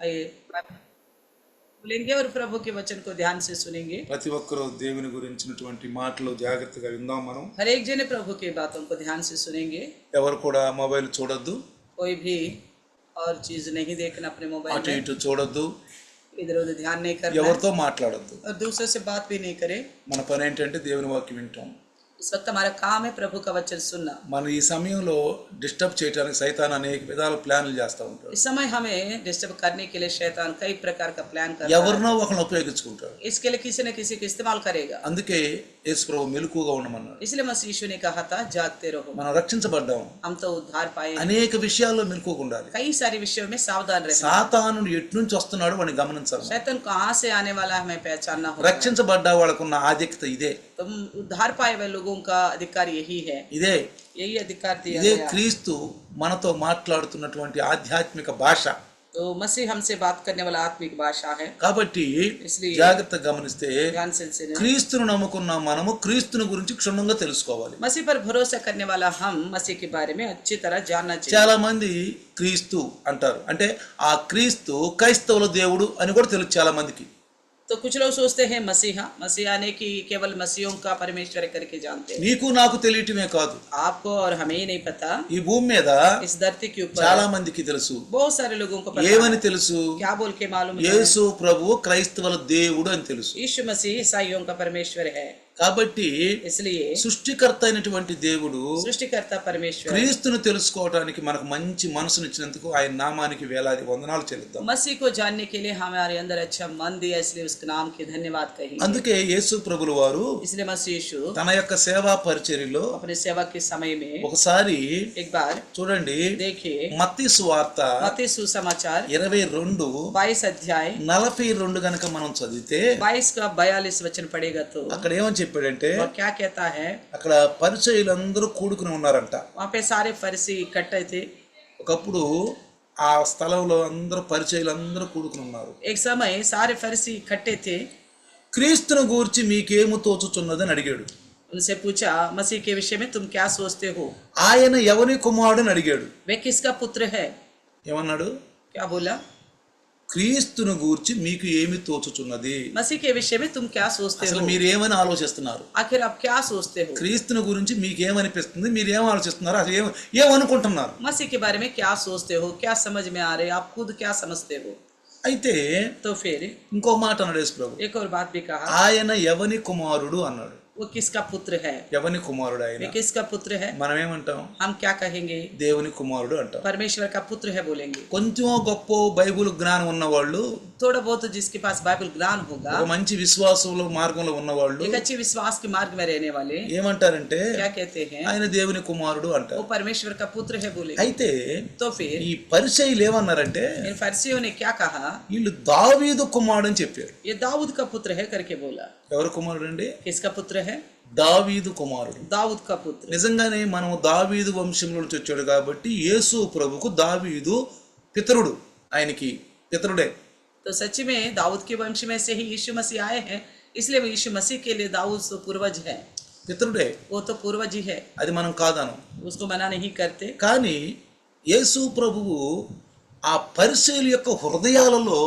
आइए बोलेंगे और प्रभु के वचन को ध्यान से सुनेंगे। ప్రతి ఒక్కరూ దేవుని గురించినటువంటి మాటలు జాగ్రత్తగా విందాం మనం. हर एक जने प्रभु की बातों को ध्यान से सुनेंगे। ఎవరు కూడా మొబైల్ చూడొద్దు, कोई भी और चीज नहीं देखना अपने मोबाइल అటు में, ఇటు చూడొద్దు, इधर उधर ध्यान नहीं करना ఎవరితో మాట్లాడొద్దు. और दूसरे से बात भी नहीं करे। మన పని ఏంటంటే దేవుని వాక్యం వింటాం. इस वक्त हमारा काम है प्रभु का वचन सुनना। మన ఈ సమయంలో డిస్టర్బ్ చేయడానికి సైతాన్ అనేక విధాల ప్లాన్లు చేస్తూ ఉంటాడు. इस समय हमें डिस्टर्ब करने के लिए शैतान कई प्रकार का प्लान करता ఎవరినో ఒకరిని ఉపయోగించుకుంటాడు. है। इसके लिए किसी न किसी को इस्तेमाल करेगा। అందుకే యేసు ప్రభు మెలకువగా ఉండమన్నాడు. इसलिए मसीह यीशु ने कहा था जागते रहो। మనం రక్షించబడ్డాం, हम तो उद्धार पाए, అనేక విషయాల్లో మెలకువగా ఉండాలి. कई सारे विषयों में सावधान रहे। సాతానుడు ఎటు నుంచి వస్తున్నాడు వాడిని గమనించాలి. शैतान कहाँ से आने वाला है हमें पहचानना होगा। రక్షించబడ్డ వాళ్ళకున్న ఆధిక్యత ఇదే, तुम उद्धार पाए हुए लोगों का अधिकार यही है, ఇదే यही अधिकार दिया ఇదే गया है। క్రీస్తు మనతో మాట్లాడుతున్నటువంటి ఆధ్యాత్మిక భాష. तो मसीह हमसे बात करने वाला आत्मिक भाषा है। కాబట్టి इसलिए జాగ్రత్తగా గమనిస్తే ध्यान से सुनें। క్రీస్తును నమ్ముకున్న మనము క్రీస్తుని గురించి క్షుణ్ణంగా తెలుసుకోవాలి. मसीह पर भरोसा करने वाला हम मसीह के बारे में अच्छी तरह जानना चाहिए। చాలా మంది క్రీస్తు అంటారు, అంటే ఆ క్రీస్తు క్రైస్తవుల దేవుడు అని కూడా తెలుసు చాలా మందికి. तो कुछ लोग सोचते हैं मसीहा मसीह आने की केवल मसीहों का परमेश्वर करके जानते हैं। నీకు నాకు తెలియటమే కాదు, आपको और हमें ही नहीं पता, ఈ భూమి మీద इस धरती के ऊपर చాలా మందికి తెలుసు. बहुत सारे लोगों को पता ఏమని है। తెలుసు? क्या बोल के मालूम है? యేసు ప్రభువు క్రైస్తవుల దేవుడు అని తెలుసు. यीशु मसीह ईसाइयों का परमेश्वर है। కాబట్టి इसलिए సృష్టికర్త అయినటువంటి దేవుడు सृष्टिकर्ता परमेश्वर క్రీస్తును తెలుసుకోవడానికి మనకు మంచి మనసును ఇచ్చినందుకు ఆయన నామానికి వేలాది వందనాలు చెల్లిద్దాం. मसीह को जानने के लिए हमारे अंदर अच्छा मन दिया, इसलिए उसके नाम के धन्यवाद कहेंगे। అందుకే యేసు ప్రభుల వారు इसलिए मसीह यीशु తన యొక్క సేవా పరిచర్యలో अपने सेवा के समय में ఒకసారి एक बार చూడండి, देखिए మత్తయి సువార్త मत्ती सुसमाचार 22 22 अध्याय 42 గనక మనం చదివితే 22 का 42 वचन पढ़ेगा तो అక్కడ ఏమని చెప్పాడంటే, वो क्या कहता है? అక్కడ పరిచయులందరూ కూడుకుని ఉన్నారంట. वहाँ पे सारे फरीसी इकट्ठे थे। ఒకప్పుడు ఆ స్థలంలో అందరూ పరిచయులందరూ కూడుకుని ఉన్నారు. एक समय सारे फरीसी इकट्ठे थे। క్రీస్తును గూర్చి మీకేము తోచుచున్నదని అడిగాడు. उनसे पूछा मसीह के विषय में तुम क्या सोचते हो? ఆయన ఎవరి కుమారుడని అడిగాడు. वे किसका पुत्र है? ఏమన్నాడు? क्या बोला? క్రీస్తును గూర్చి మీకు ఏమి తోచుచున్నది? मसीह के विषय में तुम क्या सोचते అసలు हो? మీరు ఏమని ఆలోచిస్తున్నారు? आखिर आप क्या सोचते हो? క్రీస్తుని గురించి మీకు ఏమనిపిస్తుంది? మీరు ఏం ఆలోచిస్తున్నారు? అసలు ఏమనుకుంటున్నారు? मसीह के बारे में क्या सोचते हो? क्या समझ में आ रहे? आप खुद क्या समझते हो? అయితే तो फिर ఇంకో మాట అన్నాడు యేసు ప్రభు. एक और बात भी कहा, ఆయన ఎవని కుమారుడు అన్నాడు. वो किसका पुत्र है? ఎవని కుమారుడు ఆయన? वे किसका पुत्र है? మనం ఏమంటాం? हम क्या कहेंगे? దేవుని కుమారుడు అంటాం. परमेश्वर का पुत्र है बोलेंगे। కొంచెం గొప్ప బైబిల్ జ్ఞానం ఉన్నవాళ్ళు, थोड़ा बहुत जिसके पास बाइबल ज्ञान होगा, ఒక మంచి విశ్వాసంలో మార్గంలో ఉన్నవాళ్ళు एक अच्छे विश्वास के मार्ग में रहने वाले ఏమంటారంటే क्या कहते हैं? ఆయన దేవుని కుమారుడు అంటారు. वो परमेश्वर का पुत्र है बोलेंगे। అయితే तो फिर ఈ పరిచయులు ఏమన్నారంటే, इन फरीसियों ने क्या कहा? వీళ్ళు దావీదు కుమారుడు అని చెప్పారు. ये दाऊद का पुत्र है करके बोला। ఎవరు కుమారుడు అండి? किसका पुत्र है? దావీదు కుమారుడు. दाऊद का पुत्र। నిజంగానే మనం దావీదు వంశంలో నుంచి వచ్చాడు కాబట్టి యేసు ప్రభుకు దావీదు పితరుడు, ఆయనకి పితరుడే. तो सच में दाऊद के वंश में से ही यीशु मसीह आए हैं, इसलिए वो यीशु मसीह के लिए दाऊद तो पूर्वज है, పితరుడే, वो तो पूर्वज ही है, అది మనం కాదనం. उसको मना नहीं करते। కానీ యేసు ప్రభువు ఆ పరిచయుల యొక్క హృదయాలలో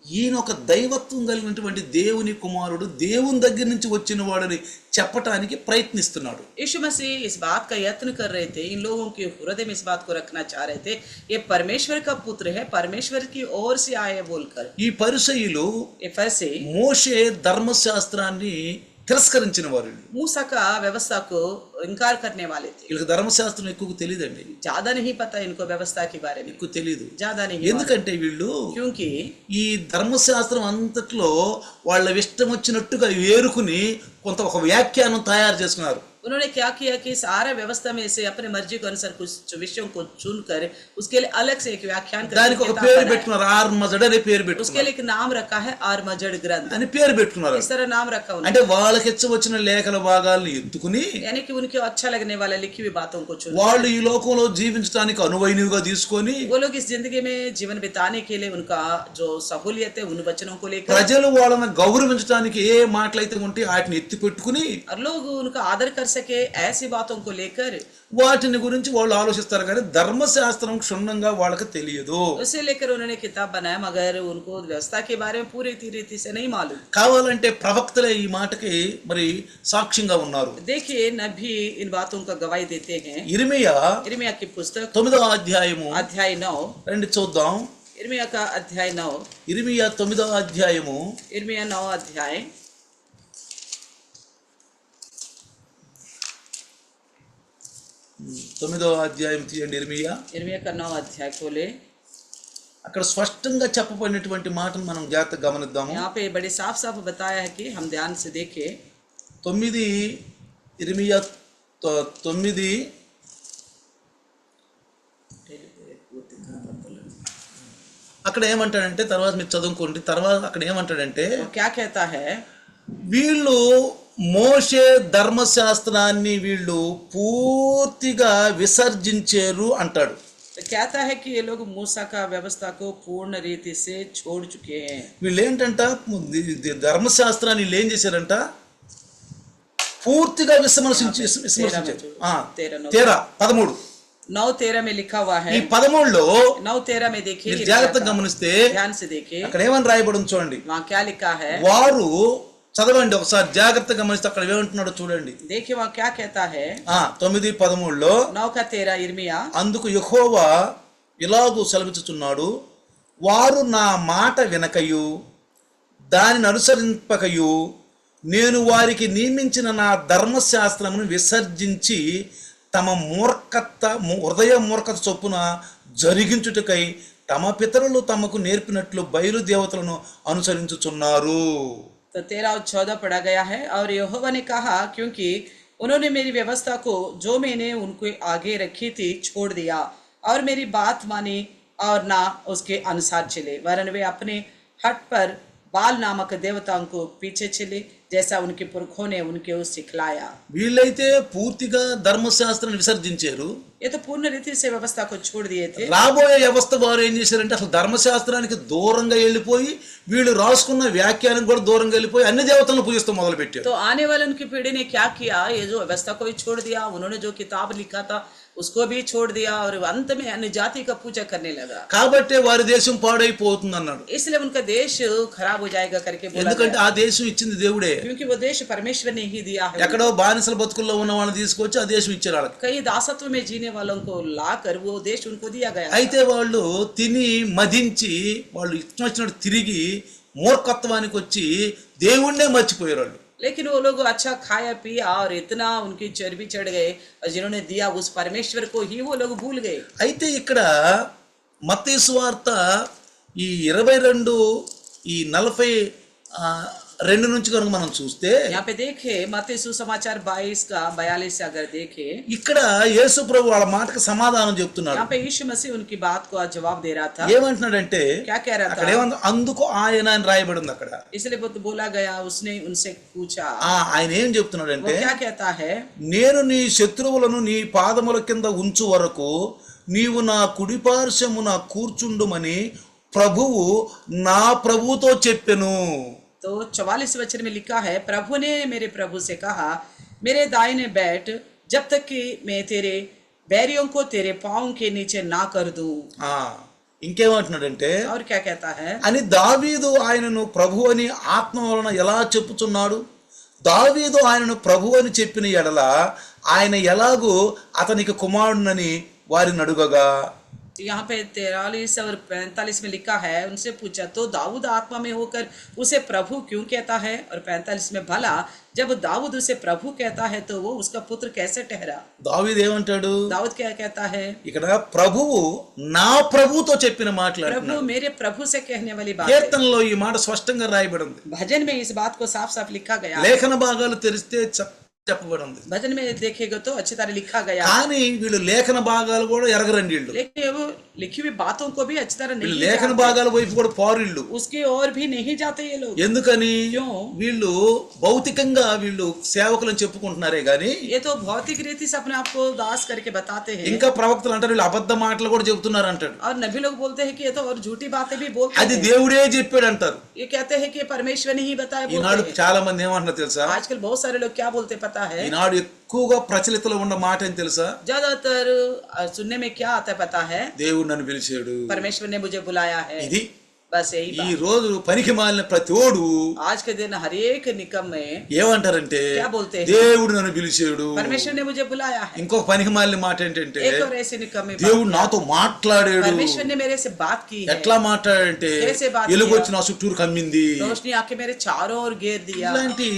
ఈయన ఒక దైవత్వం కలిగినటువంటి దేవుని కుమారుడు, దేవుని దగ్గర నుంచి వచ్చిన వాడని చెప్పటానికి ప్రయత్నిస్తున్నాడు. यीशु मसीह इस बात का यत्न कर रहे थे, इन लोगों के हृदय में इस बात को रखना चाह रहे थे, ये परमेश्वर का पुत्र है, परमेश्वर की ओर से आए बोलकर। ఈ పరిసయ్యులు ये फरीसी మోషే ధర్మశాస్త్రాన్ని తిరస్కరించిన వారు. मूसा का व्यवस्था को इनकार करने वाले थे। వీళ్ళకి ధర్మశాస్త్రం ఎక్కువ తెలియదండి, ज्यादा नहीं पता इनको व्यवस्था के बारे में, ఎక్కువ తెలియదు. ज्यादा नहीं। ఎందుకంటే వీళ్ళు क्योंकि ఈ ధర్మశాస్త్రం అంతట్లో వాళ్ళ ఇష్టం వచ్చినట్టుగా ఏరుకుని కొంత ఒక వ్యాఖ్యానం తయారు చేసుకున్నారు. उन्होंने क्या किया कि सारा व्यवस्था में से अपने मर्जी के अनुसार कुछ विषयों को चुनकर उसके लिए अलग से एक व्याख्यान దానికి ఒక పేరు పెట్టుకున్నారు, ఆర్మజడ్ అనే పేరు उसके పెట్టుకున్నారు. लिए एक नाम रखा है आर्मजड ग्रंथ, అని పేరు పెట్టుకున్నారు. इस तरह नाम रखा అంటే उन्होंने, వాళ్ళకి వచ్చిన లేఖల భాగాలను ఎత్తుకుని यानी कि उनके अच्छा लगने वाला लिखी हुई बातों को चुन, వాళ్ళు ఈ లోకంలో జీవించడానికి అనువైనవిగా తీసుకొని वो लोग इस जिंदगी में जीवन बिताने के लिए उनका जो सहूलियत है उन वचनों को लेकर, ప్రజలు వాళ్ళని గౌరవించడానికి ఏ మాటలైతే ఉంటే వాటిని ఎత్తి పెట్టుకుని और लोग उनका आदर कर सके ऐसी बातों को लेकर వాటిని గురించి వాళ్ళు ఆలోచిస్తారు కానీ ధర్మశాస్త్రం క్షుణ్ణంగా వాళ్ళకి తెలియదు. उसे लेकर उन्होंने किताब बनाया मगर उनको व्यवस्था के बारे में पूरी रीति से नहीं मालूम. కావాలంటే ప్రవక్తలే ఈ మాటకి మరి సాక్ష్యంగా ఉన్నారు. देखिए नबी इन बातों का गवाही देते हैं. ఇర్మియా की पुस्तक 9వ అధ్యాయము अध्याय 9 రండి చూద్దాం. इर्मिया का अध्याय 9 ఇర్మియా 9వ అధ్యాయము इर्मिया 9 अध्याय 9వ అధ్యాయం తీయండి. इर्मिया का 9 अध्याय खोले. అక్కడ స్పష్టంగా చెప్పబడినటువంటి మాటను మనం జాగ్రత్తగా గమనిద్దాము. यहाँ पे बड़े साफ साफ बताया है कि हम ध्यान से देखें. 9 ఇర్మియా 9 అక్కడ ఏమంటాడంటే తర్వాత మీరు చదువుకోండి. తర్వాత అక్కడ ఏమంటాడంటే वो क्या कहता है వీళ్ళు మోషే ధర్మశాస్త్రాన్ని వీళ్ళు పూర్తిగా విసర్జించారు అంటాడు. तो कहता है कि ये लोग मूसा का व्यवस्था को पूर्ण रीति से छोड़ चुके हैं. వీళ్ళు ఏంటంట ధర్మశాస్త్రాన్ని వీళ్ళు ఏం చేశారంట పూర్తిగా విస్మరించారు. 13 9:13 में लिखा हुआ है. ఈ 13లో 9:13 में देखिए జాగ్రత్తగా గమనిస్తే ध्यान से देखिए అక్కడ ఏమని రాయబడి ఉంది చూడండి. वहाँ क्या लिखा है వారు చదవండి ఒకసారి జాగ్రత్తగా గమనిస్తే అక్కడ ఏమంటున్నాడో చూడండి. देखिए वहाँ क्या कहता है 9:13లో 9:13 इर्मिया అందుకు యెహోవా ఇలాగూ సెలవిచ్చుచున్నాడు, వారు నా మాట వినకయు దానిని అనుసరింపకయు నేను వారికి నియమించిన నా ధర్మశాస్త్రమును విసర్జించి తమ హృదయ మూర్ఖత చొప్పున జరిగించుటకై తమ పితరులు తమకు నేర్పినట్లు బయలు దేవతలను అనుసరించుచున్నారు. तो 13 और 14 पढ़ा गया है. और यहोवा ने कहा क्योंकि उन्होंने मेरी व्यवस्था को जो मैंने उनको आगे रखी थी छोड़ दिया और मेरी बात मानी और ना उसके अनुसार चले, वरन वे अपने हट पर बाल नामक देवताओं को पीछे चले जैसा उनके पुरखों ने उनके उस सिखलाया. వీళ్ళైతే పూర్తిగా ధర్మశాస్త్రాన్ని విసర్జించారు. ये तो पूर्ण रीति से व्यवस्था को छोड़ दिए थे. రాబోయే వ్యవస్థ వారు ఏం చేశారంటే అసలు ధర్మశాస్త్రానికి దూరంగా వెళ్ళిపోయి వీళ్ళు రాసుకున్న వ్యాఖ్యానం కూడా దూరంగా వెళ్ళిపోయి అన్ని దేవతలను పూజిస్తూ మొదలు పెట్టారు. तो आने वाले उनकी पीढ़ी ने क्या किया, ये जो व्यवस्था को भी छोड़ दिया, उन्होंने जो किताब लिखा था उसको भी छोड़ दिया और अंत में अन्य जाति का पूजा करने लगा. కాబట్టి వారి దేశం పాడైపోతుంది అన్నాడు. इसलिए उनका देश खराब हो जाएगा करके बोला ఎందుకంటే गया. ఆ దేశం ఇచ్చింది దేవుడే. क्योंकि वो देश परमेश्वर ने ही दिया है. ఎక్కడో బానిసల బతుకుల్లో ఉన్న వాళ్ళని తీసుకొచ్చి ఆ దేశం ఇచ్చారు వాళ్ళకి. कई दासत्व में जीने वालों को लाकर वो देश उनको दिया गया. అయితే వాళ్ళు తిని మదించి వాళ్ళు ఇష్టం వచ్చినట్టు తిరిగి మూర్ఖత్వానికి వచ్చి దేవుణ్ణే మర్చిపోయారు వాళ్ళు. लेकिन वो लोग अच्छा खाया पिया और इतना उनकी चर्बी चढ़ गए और जिन्होंने दिया उस परमेश्वर को ही वो लोग भूल गए. అయితే ఇక్కడ మత్తయి సువార్త ఈ 22 ఈ 42 నుంచి కనుక మనం చూస్తే यहाँ पे देखे मत्ती सुसमाचार 22 का 42 से अगर देखे ఇక్కడ యేసు ప్రభు వాళ్ళ మాటకి సమాధానం చెప్తున్నాడు. यहाँ पे यीशु मसीह उनकी बात को जवाब दे रहा था. ఏమంటున్నాడంటే क्या कह रहा అక్కడ था ఏమంది అందుకు ఆయన అని రాయబడి ఉంది అక్కడ. इसलिए बोला गया उसने उनसे पूछा. ఆయన ఏం वो చెప్తున్నాడంటే क्या कहता है నేను నీ శత్రువులను నీ పాదముల కింద ఉంచు వరకు నీవు నా కుడిపార్శ్వమున కూర్చుండుమని ప్రభువు నా ప్రభువుతో చెప్పెను. तो 44 वचन में लिखा है प्रभु ने मेरे प्रभु से कहा मेरे दाहिने बैठ जब तक कि मैं तेरे बैरियों को तेरे पाँव के नीचे ना कर दूं. ఇంకేమంటున్నాడంటే और क्या कहता है అని దావీదు ఆయనను ప్రభు అని ఆత్మ వలన ఎలా చెప్పుచున్నాడు. దావీదు ఆయనను ప్రభు అని చెప్పిన ఎడల ఆయన ఎలాగూ అతనికి కుమారుడని వారిని అడుగగా यहाँ पे 43 और 45 में लिखा है उनसे पूछा तो दाऊद आत्मा में होकर उसे प्रभु क्यों कहता है. और 45 में भला जब दाऊद उसे प्रभु कहता है तो वो उसका पुत्र कैसे ठहरा. దావీదు ఏమంటాడు दाऊद क्या कहता है ఇక్కడ ప్రభువు నా ప్రభుతో చెప్పిన प्रभु మాట్లాడుతున్నాడు. मेरे प्रभु से कहने वाली बात है. కీర్తనలో ఈ మాట స్పష్టంగా రాయబడి ఉంది. भजन में इस बात को साफ साफ लिखा गया. లేఖన భాగాలు తెరిస్తే చెప్పబడి ఉంది. भजन में देखेगा तो अच्छी तरह लिखा गया. కానీ వీళ్ళు లేఖన భాగాలు కూడా ఎరగరండి వీళ్ళు. लेकिन वो लिखी हुई बातों को भी अच्छी तरह వీళ్ళు नहीं లేఖన जानते, భాగాల వైపు కూడా పారిళ్ళు. उसकी ओर भी नहीं जाते ये लोग. ఎందుకని? क्यों? వీళ్ళు భౌతికంగా వీళ్ళు సేవకులని చెప్పుకుంటున్నారే గాని ये तो भौतिक रीति से अपने आप को दास करके बताते हैं, ఇంకా ప్రవక్తలు అంటారు వీళ్ళు అబద్ధ మాటలు కూడా చెబుతున్నారు అంటాడు. और नबी लोग बोलते हैं कि ये तो और झूठी बातें भी बोलते అది हैं. దేవుడే చెప్పాడు అంటారు. ये कहते हैं कि परमेश्वर ने ही बताया ఈనాడు बोलते हैं. చాలా మంది ఏమంటున్నారు తెలుసా? आजकल बहुत सारे लोग क्या बोलते पता है, ఈనాడు ఎక్కువగా ప్రచలితలో ఉన్న మాట ఏం తెలుసా? ज्यादातर सुनने में क्या आता है पता है, దేవుడు నన్ను పిలిచాడు, परमेश्वर ने मुझे बुलाया है. ఇది बस यही ఈ बात. రోజు పనికి మాలిన ప్రతిోడు आज के दिन हर एक निकम में ఏమంటారంటే क्या बोलते हैं, దేవుడు నన్ను పిలిచాడు. परमेश्वर ने मुझे बुलाया है. ఇంకొక పనికి మాలిన మాట ఏంటంటే एक और ऐसे निकम में దేవుడు నాతో మాట్లాడాడు. परमेश्वर ने मेरे से बात की है. ఎట్లా మాట్లాడంటే कैसे बात ఎలుగొచ్చి నా చుట్టూరు కమ్మింది. रोशनी आके मेरे चारों ओर घेर दिया. ఇలాంటి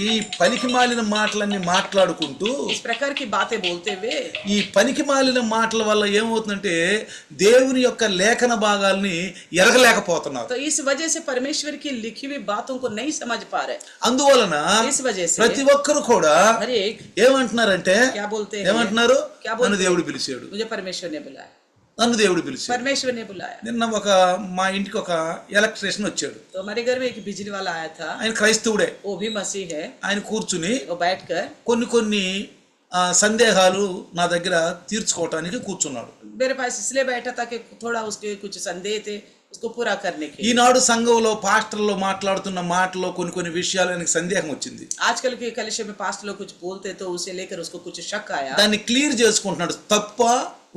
పనికి మాలిన మాటలన్నీ మాట్లాడుకుంటూ इस प्रकार की बातें बोलते हुए ఈ పనికి మాలిన మాటల వల్ల ఏమవుతుందంటే దేవుని యొక్క లేఖన భాగాల్ని ఎరగలేకపోతున్నారు. तो इस वजह से परमेश्वर की लिखी हुई बातों को नहीं समझ पा रहे. అందువలన इस वजह से ప్రతి ఒక్కరు కూడా हर एक ఏమంటున్నారంటే क्या बोलते हैं, ఏమంటున్నారు? क्या बोलते నన్ను దేవుడు పిలిచాడు, मुझे परमेश्वर ने बुलाया, నన్ను దేవుడు పిలిచాడు. परमेश्वर ने बुलाया. నిన్న మా ఇంటికి ఒక ఎలక్ట్రీషియన్ వచ్చాడు. तो हमारे घर में एक बिजली वाला आया था, ఆయన క్రైస్తవుడే. वो भी मसीह है. ఆయన కూర్చుని वो बैठकर కొన్ని సందేహాలు నా దగ్గర తీర్చుకోవటానికి కూర్చున్నాడు. मेरे पास इसलिए बैठा था कि थोड़ा उसके कुछ संदेह थे, उसको पूरा करने के. ఈనాడు సంఘంలో పాస్టర్లు మాట్లాడుతున్న మాటలో కొన్ని విషయాలు ఆయనకి సందేహం వచ్చింది. आजकल के कलिशे में पास्ट लोग कुछ बोलते तो उसे लेकर उसको कुछ शक आया. దాన్ని క్లియర్ చేసుకుంటున్నాడు. తప్ప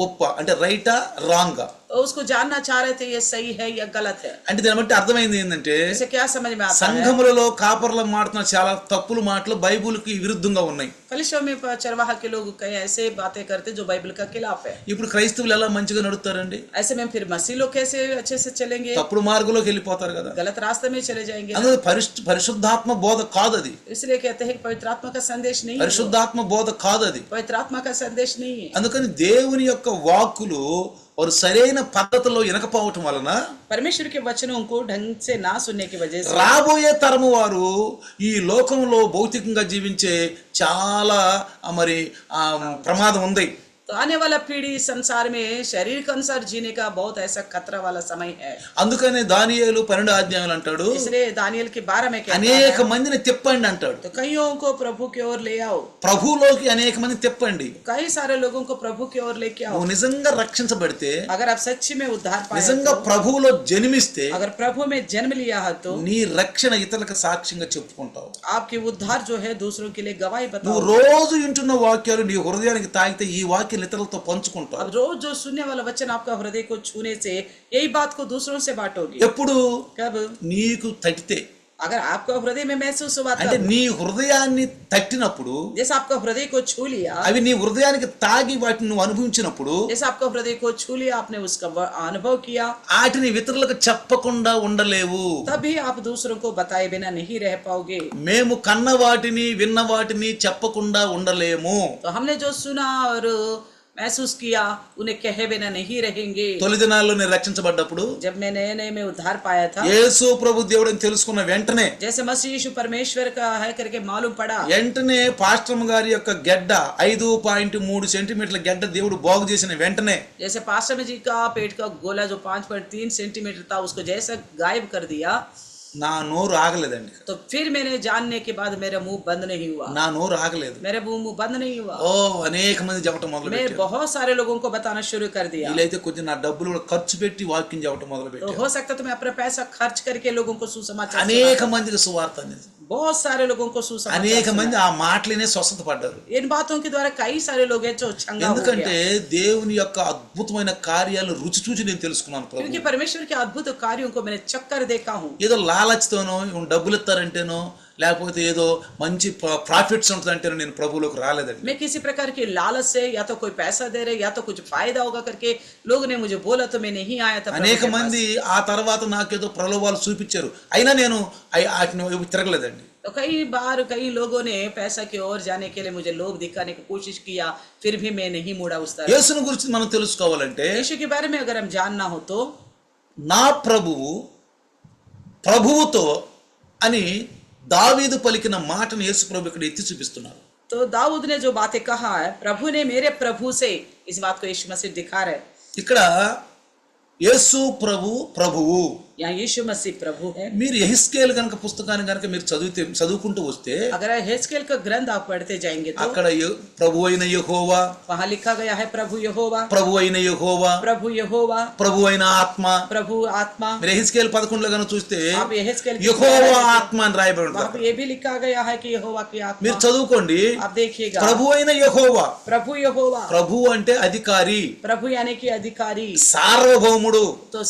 ఒప్ప అంటే రైటా రాంగా तो उसको जानना चाह रहे थे ये सही है या गलत है. అంటే దాన్ని బట్టి అర్థమైంది ఏంటంటే इसे क्या समझ में आता है, సంఘములలో కాపర్లు మాట్లాడుతున్న చాలా తప్పులు మాటలు బైబిల్కి విరుద్ధంగా ఉన్నాయి. कलिशों में चरवाहा के लोग कई ऐसे बातें करते जो बाइबल का खिलाफ है. ఇప్పుడు క్రైస్తవులు ఎలా మంచిగా నడుస్తారండి? ऐसे में फिर मसीह लोग कैसे अच्छे से चलेंगे, తప్పుడు మార్గంలోకి వెళ్ళిపోతారు కదా. गलत रास्ते में चले जाएंगे. అందులో పరిశుద్ధాత్మ బోధ కాదు అది. इसलिए कहते हैं कि पवित्र आत्मा का संदेश नहीं है, పరిశుద్ధాత్మ బోధ కాదు అది. पवित्र आत्मा का संदेश नहीं है. అందుకని దేవుని యొక్క వాక్కులు వారు సరైన పద్ధతిలో వినకపోవటం వలన परमेश्वर के वचनों को ढंग से ना सुनने की वजह से రాబోయే తరము వారు ఈ లోకంలో భౌతికంగా జీవించే చాలా మరి ప్రమాదం ఉంది. तो आने वाला पीढ़ी संसार में शरीर के अनुसार जीने का बहुत ऐसा खतरा वाला समय है. అందుకనే దానియేలు 12వ అధ్యాయం అంటాడు, इसलिए दानियल के 12 में कहता అనేక है, మందిని తిప్పండి అంటాడు. तो कईयों को प्रभु की ओर ले आओ. ప్రభులోకి అనేక మంది తిప్పండి. कई सारे लोगों को प्रभु की ओर लेके आओ. నువ్వు నిజంగా రక్షించబడితే, अगर आप सच्ची में उद्धार पाए నిజంగా तो, ప్రభువులో జన్మిస్తే अगर प्रभु में जन्म लिया है तो నీ రక్షణ ఇతరులకు సాక్ష్యంగా చెప్పుకుంటావు. आपकी उद्धार जो है दूसरों के लिए गवाही నువ్వు बताओ. రోజు వింటున్న వాక్యాలు నీ హృదయానికి తాకితే ఈ వాక్యాలు ఇతరులతో పంచుకుంటావు. अब रोज जो सुनने वाला वचन आपका हृदय को छूने से यही बात को दूसरों से बांटोगे. ఎప్పుడు कब? నీకు తట్టితే, अगर आपका हृदय में महसूस हुआ అంటే तब, నీ హృదయాన్ని తట్టినప్పుడు, जैसे आपका हृदय को छू लिया, అవి నీ హృదయానికి తాగి వాటిని నువ్వు అనుభవించినప్పుడు जैसे आपका हृदय को छू लिया, आपने उसका अनुभव किया, వాటిని ఇతరులకు చెప్పకుండా ఉండలేవు. तभी आप दूसरों को बताए बिना नहीं रह पाओगे. మేము కన్న వాటిని విన్న వాటిని చెప్పకుండా ఉండలేము. तो हमने जो सुना और महसूस किया उन्हें कहे बिना नहीं रहेंगे. తొలి దినాల్లో నేను రక్షించబడ్డప్పుడు जब मैं नए नए में उद्धार पाया था, యేసు ప్రభు దేవుడని తెలుసుకున్న వెంటనే जैसे मसीह यीशु परमेश्वर का है करके मालूम पड़ा, వెంటనే పాస్టర్ గారి యొక్క గెడ్డ 5.3 సెంటీమీటర్ల గెడ్డ దేవుడు బాగు చేసిన వెంటనే जैसे पास्टर जी का पेट का गोला जो 5.3 सेंटीमीटर था उसको जैसा गायब कर दिया, నా నోరు ఆగలేదండి. तो फिर मैंने जानने के बाद मेरा मुंह बंद नहीं हुआ. నా నోరు ఆగలేదు. मेरा मुंह बंद नहीं हुआ. అనేక మంది చెప్పటం మొదలు मैं పెట్టారు. बहुत सारे लोगों को बताना शुरू कर दिया. వీలైతే కొంచెం నా డబ్బులు కూడా ఖర్చు పెట్టి వాక్యం చెప్పటం మొదలు तो పెట్టారు. हो सकता तो मैं अपना पैसा खर्च करके लोगों को सुसमाचार అనేక सुनाता. మందికి సువార్త అనేది, बहुत सारे लोगों को सुसमाचार అనేక सुनाता. మంది ఆ మాటలనే స్వస్థత పడ్డారు. इन बातों के द्वारा कई सारे लोग हैं जो चंगा हो ఎందుకంటే गया. దేవుని యొక్క అద్భుతమైన కార్యాలు రుచి చూచి నేను తెలుసుకున్నాను. ప్రభు क्योंकि परमेश्वर के अद्भुत कार्यों को मैंने चक्कर देखा हूँ. ఏదో లాలచ్తోనో డబ్బులు ఇస్తారంటేనో లేకపోతే ఏదో మంచి ప్రాఫిట్స్ ఉంటుందంటేనో నేను ప్రభువులోకి రాలేదండి. मैं किसी प्रकार की लालच से या तो कोई पैसा दे रहे या तो कुछ फायदा होगा करके लोग ने मुझे बोला तो मैं नहीं आया था. అనేక మంది ఆ తర్వాత నాకేదో ప్రలోభాలు చూపించారు, అయినా నేను వాటిని తిరగలేదండి. तो कई बार कई लोगों ने पैसा की ओर जाने के लिए मुझे लोभ दिखाने की कोशिश किया, फिर भी मैं नहीं मुड़ा उस तरफ. యేసుని గురించి మనం తెలుసుకోవాలంటే यीशु के बारे में अगर हम जानना हो तो నా ప్రభువుతో అని దావీదు పలికిన మాటను యేసు ప్రభు ఇక్కడ ఎత్తి చూపిస్తున్నారు. तो दाऊद ने जो बातें कहा है, प्रभु ने मेरे प्रभु से, इस बात को यीशु मसीह दिखा रहे. ఇక్కడ యేసు ప్రభువు. यहाँ यीशु मसीह प्रभु है। మీరు యెహెజ్కేలు గనుక పుస్తకాన్ని గనుక మీరు చదువుకుంటూ వస్తే अगर हेस्केल का ग्रंथ आप पढ़ते जाएंगे तो అక్కడ ప్రభు అయిన యెహోవా, वहाँ लिखा गया है प्रभु यहोवा, ప్రభు అయిన యెహోవా, प्रभु यहोवा, ప్రభు అయిన ఆత్మ. प्रभु आत्मा। మీరు యెహెజ్కేలు 11లో గనుక చూస్తే आप यहेजकेल యెహోవా ఆత్మ అని రాయబడి वहाँ ఉంటుంది. पे ये भी लिखा गया है कि यहोवा की आत्मा। మీరు చదువుకోండి. आप देखिएगा ప్రభు అయిన యెహోవా. प्रभु यहोवा, ప్రభు అంటే అధికారి, प्रभु यानी कि अधिकारी, సార్వభౌముడు, तो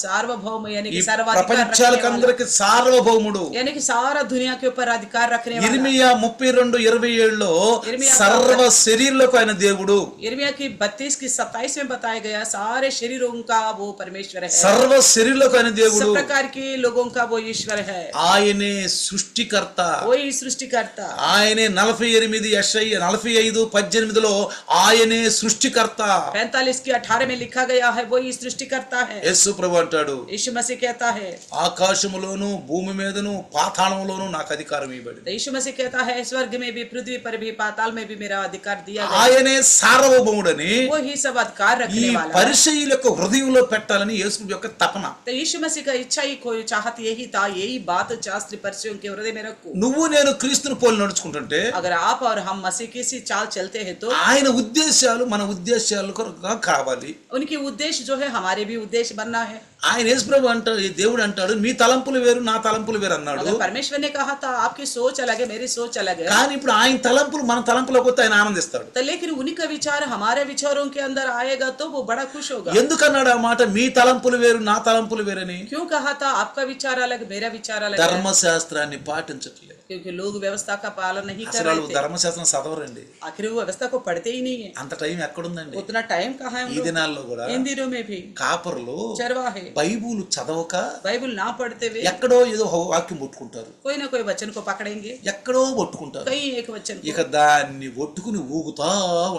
सार्वभौम यानी ఈ कि सर्वाधिकार रखने वाला, ప్రపంచాలకందరికి సార్వభౌముడు. यानी कि सारा दुनिया के ऊपर अधिकार रखने वाला। ఇర్మియా 32:27లో इर्मिया సర్వ శరీరులకు ఆయన దేవుడు. यिर्मयाह की 32 की 27 में बताया गया सारे शरीरों का वो परमेश्वर है, సర్వ శరీరులకు ఆయన దేవుడు. सब प्रकार के लोगों का वो ईश्वर है, ఆయనే సృష్టికర్త. वही सृष्टिकर्ता। ఆయనే 48 యెషయా 45:18లో ఆయనే సృష్టికర్త. 45 की 18 में लिखा गया है वही सृष्टिकर्ता है। యేసు ప్రభు అంటాడు, यीशु मसीह कहता है, ఆకాశములోను భూమి మీదను పాతాళములోను నాకు అధికారం ఇవ్వబడింది. तो यीशु मसीह कहता है स्वर्ग में भी, पृथ्वी पर भी, पाताल में भी मेरा अधिकार दिया गया। ఆయనే సార్వభౌముడని वो ही सब अधिकार ఈ रखने वाला है। పరిసయ్యుల యొక్క హృదయంలో పెట్టాలని యేసు యొక్క తపన. तो यीशु मसीह का इच्छा ही कोई चाहत यही था, यही बात शास्त्री परिसयों के हृदय में रखो। నువ్వు నేను క్రీస్తుని పోలి నడుచుకుంటుంటే अगर आप और हम मसीह की सी चाल चलते हैं तो ఆయన ఉద్దేశాలు మన ఉద్దేశాలకు కావాలి. उनकी उद्देश्य जो है हमारे भी उद्देश्य बनना है। ఆయన యేసు ప్రభు అంటాడు, ఈ దేవుడు అంటాడు, మీ తలంపులు వేరు నా తలంపులు వేరు అన్నాడు. अगर परमेश्वर ने कहा था आपकी सोच अलग है, मेरी सोच अलग है, కానీ ఇప్పుడు ఆయన తలంపులు మన తలంపులకు వస్తే ఆయన ఆనందిస్తాడు. तो लेकिन उन्हीं का विचार हमारे विचारों के अंदर आएगा तो वो बड़ा खुश होगा। ఎందుకన్నాడు ఆ మాట, మీ తలంపులు వేరు నా తలంపులు వేరని? क्यों कहा था आपका विचार अलग, मेरा विचार अलग है? ధర్మశాస్త్రాన్ని పాటించట్లేదు. क्योंकि लोग व्यवस्था का पालन नहीं कर అసలు रहे వాళ్ళు थे, ధర్మశాస్త్రం చదవరండి. आखिर वो व्यवस्था को पढ़ते ही नहीं है। అంత టైం ఎక్కడుందండి? उतना टाइम कहाँ है उन ఈ लोग? దినాల్లో కూడా इन दिनों में भी కాపర్లు चरवाहे బైబుల్ చదవక बाइबल ना पढ़ते हुए ఎక్కడో ఏదో వాక్యం పట్టుకుంటారు, कोई ना कोई वचन को पकड़ेंगे, ఎక్కడో పట్టుకుంటారు, कहीं एक वचन ఇక को, దాన్ని ఒట్టుకుని ఊగుతా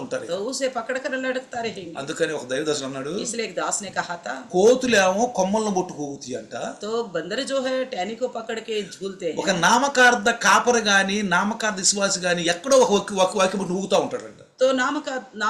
ఉంటారు. तो उसे पकड़ कर लटकता रहेंगे। అందుకని ఒక దైవదర్శనం అన్నాడు, इसलिए एक दास ने कहा था, కోతులేమో కొమ్మలను పట్టుకు ఊగుతాయి అంట, तो बंदर जो है टहनी को पकड़ के झूलते ఒక हैं, నామకార్థ కాపరి గాని నామకార్థ విశ్వాసి గాని ఎక్కడో ఒక వాక్యం పట్టు ఊగుతా ఉంటాడంట. तो नाम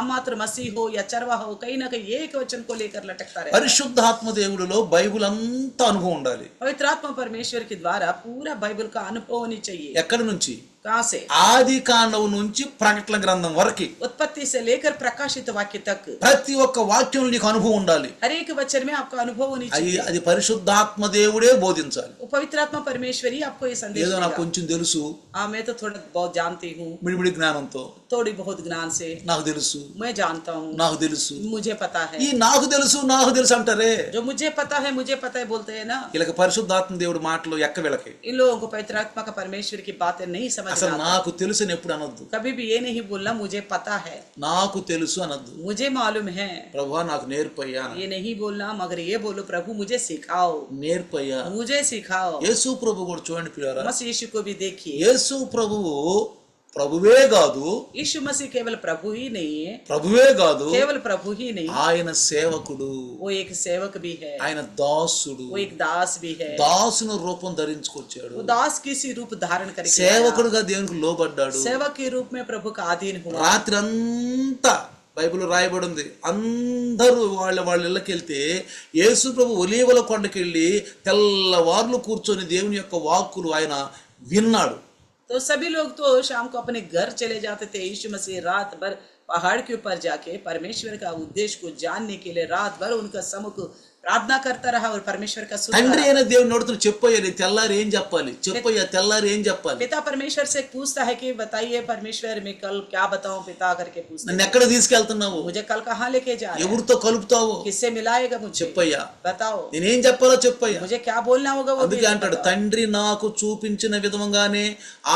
मात्र मसीह हो या चरवा हो, कहीं ना कहीं एक वचन को लेकर लटकता रहता है। పరిశుద్ధాత్మ దేవుడిలో బైబిల్ అంతా అనుభవం ఉండాలి. पवित्र आत्मा परमेश्वर के द्वारा पूरा बाइबल का अनुभव होनी चाहिए। ఎక్కడి నుంచి? कहाँ से? ఆది కాండం నుంచి ప్రకటన గ్రంథం వరకు उत्पत्ति से लेकर प्रकाशित वाक्य तक ప్రతి ఒక్క వాక్యంలో నీకు అనుభవం ఉండాలి. हर एक वचन में आपका अनुभव होनी అది चाहिए। అది పరిశుద్ధాత్మ దేవుడే బోధించాలి. वो पवित्र आत्मा परमेश्वर ही आपको ये संदेश ఏదో నాకు देगा। కొంచెం తెలుసు, हाँ, मैं तो थोड़ा बहुत जानती हूँ, మిడిమిడి జ్ఞానంతో थोड़ी बहुत ज्ञान से నాకు తెలుసు मैं जानता हूँ, నాకు తెలుసు, मुझे पता है। ఈ నాకు తెలుసు అంటారే, जो मुझे पता है बोलते हैं ना, వీళ్ళకి పరిశుద్ధాత్మ దేవుడు మాటలు ఎక్క వీళ్ళకి. इन लोगों को पवित्र आत्मा का परमेश्वर की बातें नहीं समझ అసలు में आता। నాకు తెలుసు అని ఎప్పుడు అనొద్దు. कभी भी ये नहीं बोलना मुझे पता है, నాకు తెలుసు అనొద్దు. मुझे मालूम है, ప్రభువా నాకు నేర్పయ్యా, ये नहीं बोलना, मगर ये बोलो प्रभु मुझे सिखाओ, నేర్పయ్యా. मुझे सिखाओ। యేసు ప్రభు కూడా చూడండి పిల్లరా, मसीह यीशु को भी देखिए, యేసు ప్రభువు ప్రభువే కాదు, यीशु मसीह केवल प्रभु ही नहीं है, ప్రభువే కాదు, केवल प्रभु ही नहीं, ఆయన సేవకుడు, वो एक सेवक भी है, ఆయన दासुడు, वो एक दास भी है। దాసును రూపం ధరించుకొచ్చాడు. वो दास किसी रूप धारण करके आया, సేవకుడుగా దేవునికి లోబడ్డాడు. सेवक के रूप में प्रभु का अधीन हुआ। రాత్రి అంతా బైబిల్ రాయబడి ఉంది, అందరూ వాళ్ళ ఇళ్ళకి వెళ్తే యేసు ప్రభు ఒలీవల కొండకి వెళ్ళి తెల్లవార్లు కూర్చొని దేవుని యొక్క వాక్కులు ఆయన విన్నాడు. तो सभी लोग तो शाम को अपने घर चले जाते थे, यीशु मसीह रात भर पहाड़ के ऊपर जाके परमेश्वर का उद्देश्य को जानने के लिए रात भर उनका सम्मुख प्रार्थना करता रहा और परमेश्वर का सुनता తండ్రి रहा। అయిన దేవుని నోడుతున్న చెప్పయ్యా నీ తెల్లారి ఏం చెప్పాలి, చెప్పయ్యా తెల్లారి ఏం చెప్పాలి, पिता परमेश्वर से पूछता है कि बताइए परमेश्वर मैं कल क्या बताऊं, पिता करके पूछता నన్ను है, ఎక్కడ తీసుకెళ్తున్నావు, मुझे कल कहाँ लेके जा रहे हैं, ఎవరితో కలుపుతావు, किससे मिलाएगा मुझे, చెప్పయ్యా, बताओ నేనేం చెప్పాలో చెప్పయ్యా. मुझे क्या बोलना होगा वो भी అందుకే అంటాడు, बताओ। తండ్రి నాకు చూపించిన విధంగానే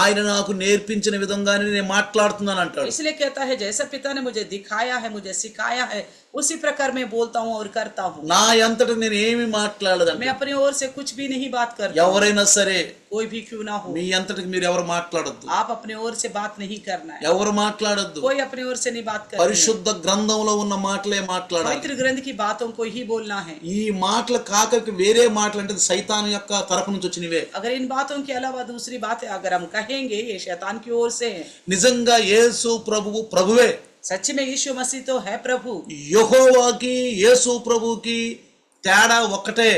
ఆయన నాకు నేర్పించిన విధంగానే నేను మాట్లాడుతున్నాను అంటాడు. इसलिए कहता है जैसा पिता ने मुझे दिखाया है, मुझे सिखाया है, उसी प्रकार मैं बोलता हूँ और करता हूँ। నా అంతటా నేను ఏమి మాట్లాడదండి. मैं अपनी ओर से कुछ भी नहीं बात करता, ఎవరైనా సరే कोई भी क्यों ना हो, మీ అంతటికి మీరు ఎవరు మాట్లాడొద్దు, आप अपने ओर से बात नहीं करना है, ఎవరు మాట్లాడొద్దు. कोई अपने ओर से नहीं बात करना है। పరిశుద్ధ గ్రంథంలో ఉన్న మాటలే మాట్లాడాలి. पवित्र ग्रंथ की बातों को ही बोलना है। ఈ మాటలు కాక వేరే మాటలు అంటే సైతాను యొక్క తరపు నుంచి వచ్చినవే. अगर इन बातों के अलावा दूसरी बातें अगर हम कहेंगे ये शैतान की ओर से है। నిజంగా యేసు ప్రభువే. सच में यीशु मसीह तो है प्रभु, యెహోవాకి యేసు ప్రభుకి తేడా ఒక్కటే.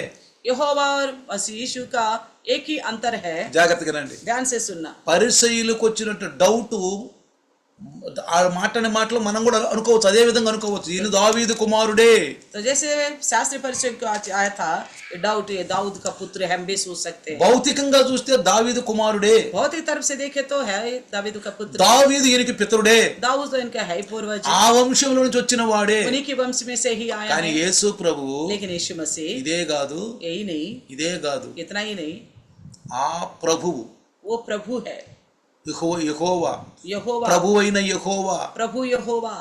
यहोवा और मसीह यीशु का एक ही अंतर है। జాగ్రత్తగా రండి. ध्यान से सुनना। పరిసయ్యులకు వచ్చినట్టు డౌట్ ఆ మాటని మాటలు మనం కూడా అనుకోవచ్చు, అదే విధంగా అనుకోవచ్చు, ఈయన దావీదు కుమారుడే. तो जैसे शास्त्री परिचय को आया था डाउट, ये दाऊद का पुत्र है, हम भी सोच सकते हैं। భౌతికంగా చూస్తే దావీదు కుమారుడే, भौतिक तरफ से देखे तो है दाऊद का पुत्र, దావీదు ఈయనకి పితరుడే, दाऊद तो इनका है पूर्वज, ఆ వంశంలో నుంచి వచ్చిన వాడే. उन्हीं के वंश में से ही आया కానీ है। యేసు ప్రభు लेकिन यीशु मसीह ఇదే కాదు, यही नहीं, ఇదే కాదు, इतना ही नहीं, ఆ ప్రభువు वो प्रभु है, యెహోవా, यहोवा, ప్రభు అయిన యెహోవా, प्रभु यहोवा,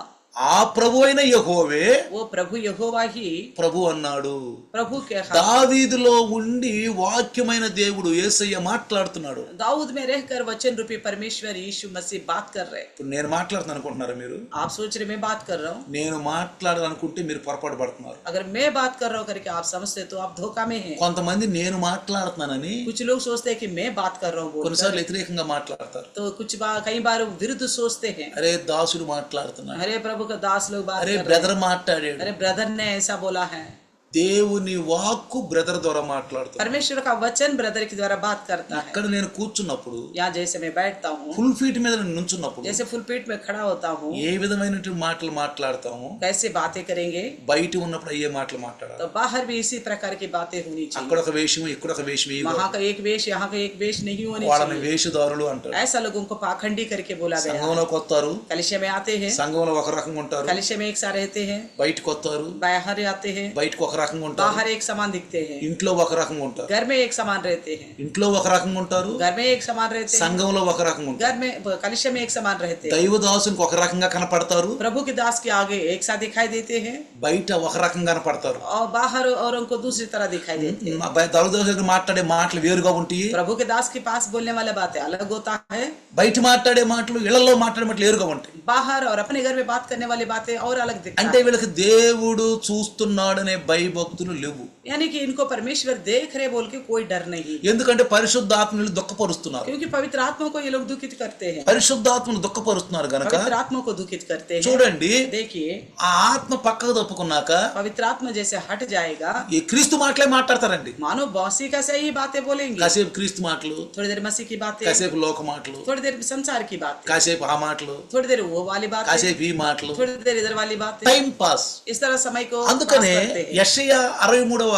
ఆ ప్రభు అయిన యెహోవే वो प्रभु यहोवा ही ప్రభు అన్నాడు. प्रभु के దావీదులో ఉండి వాక్యమైన దేవుడు యేసయ్య మాట్లాడుతున్నాడు. दाऊद में रहकर वचन रूपी परमेश्वर यीशु मसीह बात कर रहे। ఇప్పుడు నేను మాట్లాడుతున్నాను అనుకుంటున్నారా మీరు? आप सोच रहे मैं बात कर रहा हूँ, నేను మాట్లాడాలనుకుంటే మీరు పొరపాటు పడుతున్నారు. अगर मैं बात कर रहा हूँ करके आप समझते तो आप धोखा में हैं। కొంతమంది నేను మాట్లాడుతున్నానని कुछ लोग सोचते हैं कि मैं बात कर रहा हूँ बोलकर, కొన్నిసార్లు వ్యతిరేకంగా మాట్లాడతారు. तो कुछ बार कई बार विरुद्ध सोचते हैं। అరే దాసుడు మాట్లాడుతున్నాడు, अरे प्रभु का दास लोग बात అరే कर रहे బ్రదర్ हैं, మాట్లాడాడు. अरे ब्रदर ने ऐसा बोला है। దేవుని వాక్కు బ్రదర్ ద్వారా మాట్లాడుతాడు. परमेश्वर का वचन ब्रदर के द्वारा बात करता है। ఇక్కడ నేను కూర్చున్నప్పుడు, यहाँ जैसे मैं बैठता हूँ, ఫుల్ ఫీట్ మీద నేను నుంచున్నప్పుడు जैसे फुल पीठ में खड़ा होता हूँ, ఏ విధమైన మాటలు మాట్లాడతాము, कैसे बातें करेंगे, బయట ఉన్నప్పుడు అయ్యే మాటలు మాట్లాడాలి. तो बाहर भी इसी प्रकार की बातें होनी चाहिए। అక్కడ ఒక వేషం, ఇక్కడ ఒక వేషం, वहाँ का एक वेश, यहाँ का एक वेश नहीं होनी వాళ్ళని चाहिए। వేషధారులు అంటారు. ऐसा लोगों को पाखंडी करके बोला गया। సంఘంలోకి వస్తారు, कलिशे में आते हैं, సంఘంలో ఒక రకంగా ఉంటారు, कलिशे में एक साथ रहते हैं, బయటకు వస్తారు, बाहर आते हैं, బయటకు ఒక రకంగా ఉంటారు, बाहर एक समान दिखते हैं, ఇంట్లో ఒక రకంగా ఉంటారు, घर में एक समान रहते हैं, ఇంట్లో ఒక రకంగా ఉంటారు, घर में एक समान रहते हैं, సంఘంలో ఒక రకంగా ఉంటారు, घर में कलिशे में एक समान रहते हैं, దైవదాసునికి ఒక రకంగా కనపడతారు, प्रभु के दास के आगे एक साथ दिखाई देते हैं, బయట ఒక రకంగా కనపడతారు. और बाहर और उनको दूसरी तरह दिखाई देते हैं। దైవదాసు దగ్గర మాట్లాడే మాటలు వేరుగా ఉంటాయి, प्रभु के दास के पास बोलने वाले बातें अलग होता है, బయట మాట్లాడే మాటలు ఇళ్లలో మాట్లాడే మాటలు వేరుగా ఉంటాయి. बाहर और अपने घर में बात करने वाली बातें और अलग दिखता అంటే है। వీళ్ళకి దేవుడు చూస్తున్నాడనే భయభక్తులు లేవు. यानी कि इनको परमेश्वर देख रहे बोल के कोई डर नहीं, ఎందుకంటే పరిశుద్ధాత్మని దుఃఖపరుస్తున్నారు. क्योंकि पवित्र आत्मा को ये लोग दुखित करते हैं, పరిశుద్ధాత్మను దుఃఖపరుస్తున్నారు గనక पवित्र आत्मा को दुखित करते हैं। చూడండి, देखिए, ఆ ఆత్మ పక్కకు తప్పుకున్నాక पवित्र आत्मा जैसे हट जाएगा, ఈ క్రీస్తు మాటలే మాట్లాడతారండి. मानो बौसी का से ही बातें बोलेंगे, కాసేపు క్రీస్తు మాటలు, थोड़ी देर मसीह की बातें, కాసేపు లోక మాటలు, थोड़ी देर संसार की बातें, కాసేపు ఆ మాటలు, थोड़ी देर वो वाली बातें, కాసేపు ఈ మాటలు, थोड़ी देर इधर वाली बातें, టైం పాస్. इस तरह समय को అందుకనే pass करते हैं। యెషయా 63వ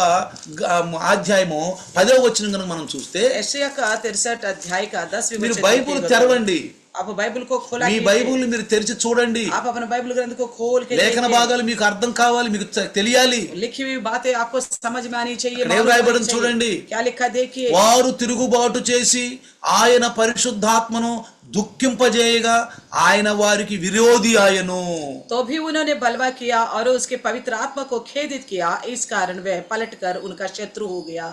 అధ్యాయము 10వ వచనం కనుక మనం చూస్తే, यशायाह का 63 अध्याय का 10वीं మీరు वचन బైబిల్ देखिए। తెరవండి, आप बाइबल को खोला మీ कीजिए। బైబిల్ మీరు తెరిచి చూడండి. आप अपना बाइबल ग्रंथ को खोल के లేఖన देखिए। భాగాలు మీకు అర్థం కావాలి, మీకు తెలియాలి. लिखी हुई बातें आपको समझ में आनी चाहिए, ఇక్కడ ఏం मालूम రాయబడింది होनी चाहिए। చూడండి. क्या लिखा देखिए, వారు తిరుగుబాటు చేసి ఆయన పరిశుద్ధాత్మను దుఃఖింపజేయగా ఆయన వారికి విరోధి ఆయను. तो भी उन्होंने बलवा किया और उसके पवित्र आत्मा को खेदित किया, इस कारण वह पलटकर उनका शत्रु हो गया।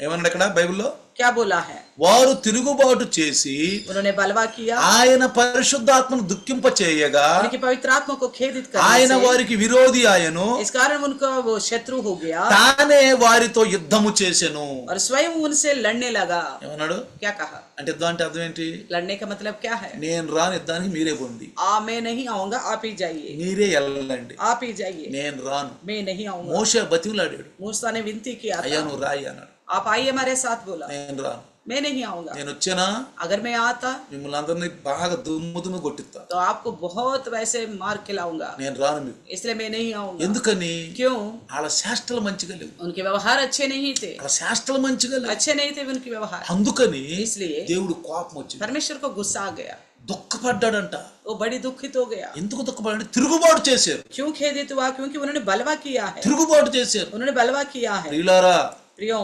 ఏమన్నాడు ఇక్కడ బైబిల్లో? क्या बोला है? వారు తిరుగుబాటు చేసి उन्होंने बलवा किया, ఆయన పరిశుద్ధాత్మను దుఃఖింపచేయగా उनकी पवित्र आत्मा को खेदित ఆయన करने से, వారికి విరోధి ఆయను, इस कारण उनका वो शत्रु हो गया తానే వారితో యుద్ధము చేసెను. और स्वयं उनसे लड़ने लगा। ఏమన్నాడు क्या कहा? అంటే యుద్ధం అంటే అర్థం ఏంటి? लड़ने का मतलब क्या है? నేను రాని యుద్ధానికి మీరే పొంది, मैं नहीं आऊंगा, आप ही जाइए, మీరే వెళ్ళండి, आप ही जाइए, నేను రాను. मैं नहीं आऊंगा। మోషే బతిమలాడాడు, मूसा ने विनती किया అయ్యా था, నువ్వు రాయి అన్నాడు. आप आइए हमारे साथ, बोला నేను రాను. मैं नहीं आऊंगा। నేను వచ్చానా अगर मैं आता మిమ్మల్ని అందరినీ బాగా దుమ్ము కొట్టిస్తా, तो आपको बहुत वैसे मार खिलाऊंगा, నేను రాను మీకు. इसलिए मैं नहीं आऊंगा। ఎందుకని? क्यों? వాళ్ళ శాస్త్రాలు మంచిగా లేవు, उनके व्यवहार अच्छे नहीं थे, వాళ్ళ శాస్త్రాలు మంచిగా లేవు. अच्छे नहीं थे उनके व्यवहार, అందుకని इसलिए దేవుడు కోపం వచ్చింది, परमेश्वर को गुस्सा आ गया, దుఃఖపడ్డాడంట. वो बड़ी दुखित हो गया। ఎందుకు దుఃఖపడ్డాడు? తిరుగుబాటు చేశారు, क्यों खेदित हुआ? क्योंकि उन्होंने बलवा किया है, తిరుగుబాటు చేశారు. उन्होंने बलवा किया है। ప్రియులారా, प्रियो,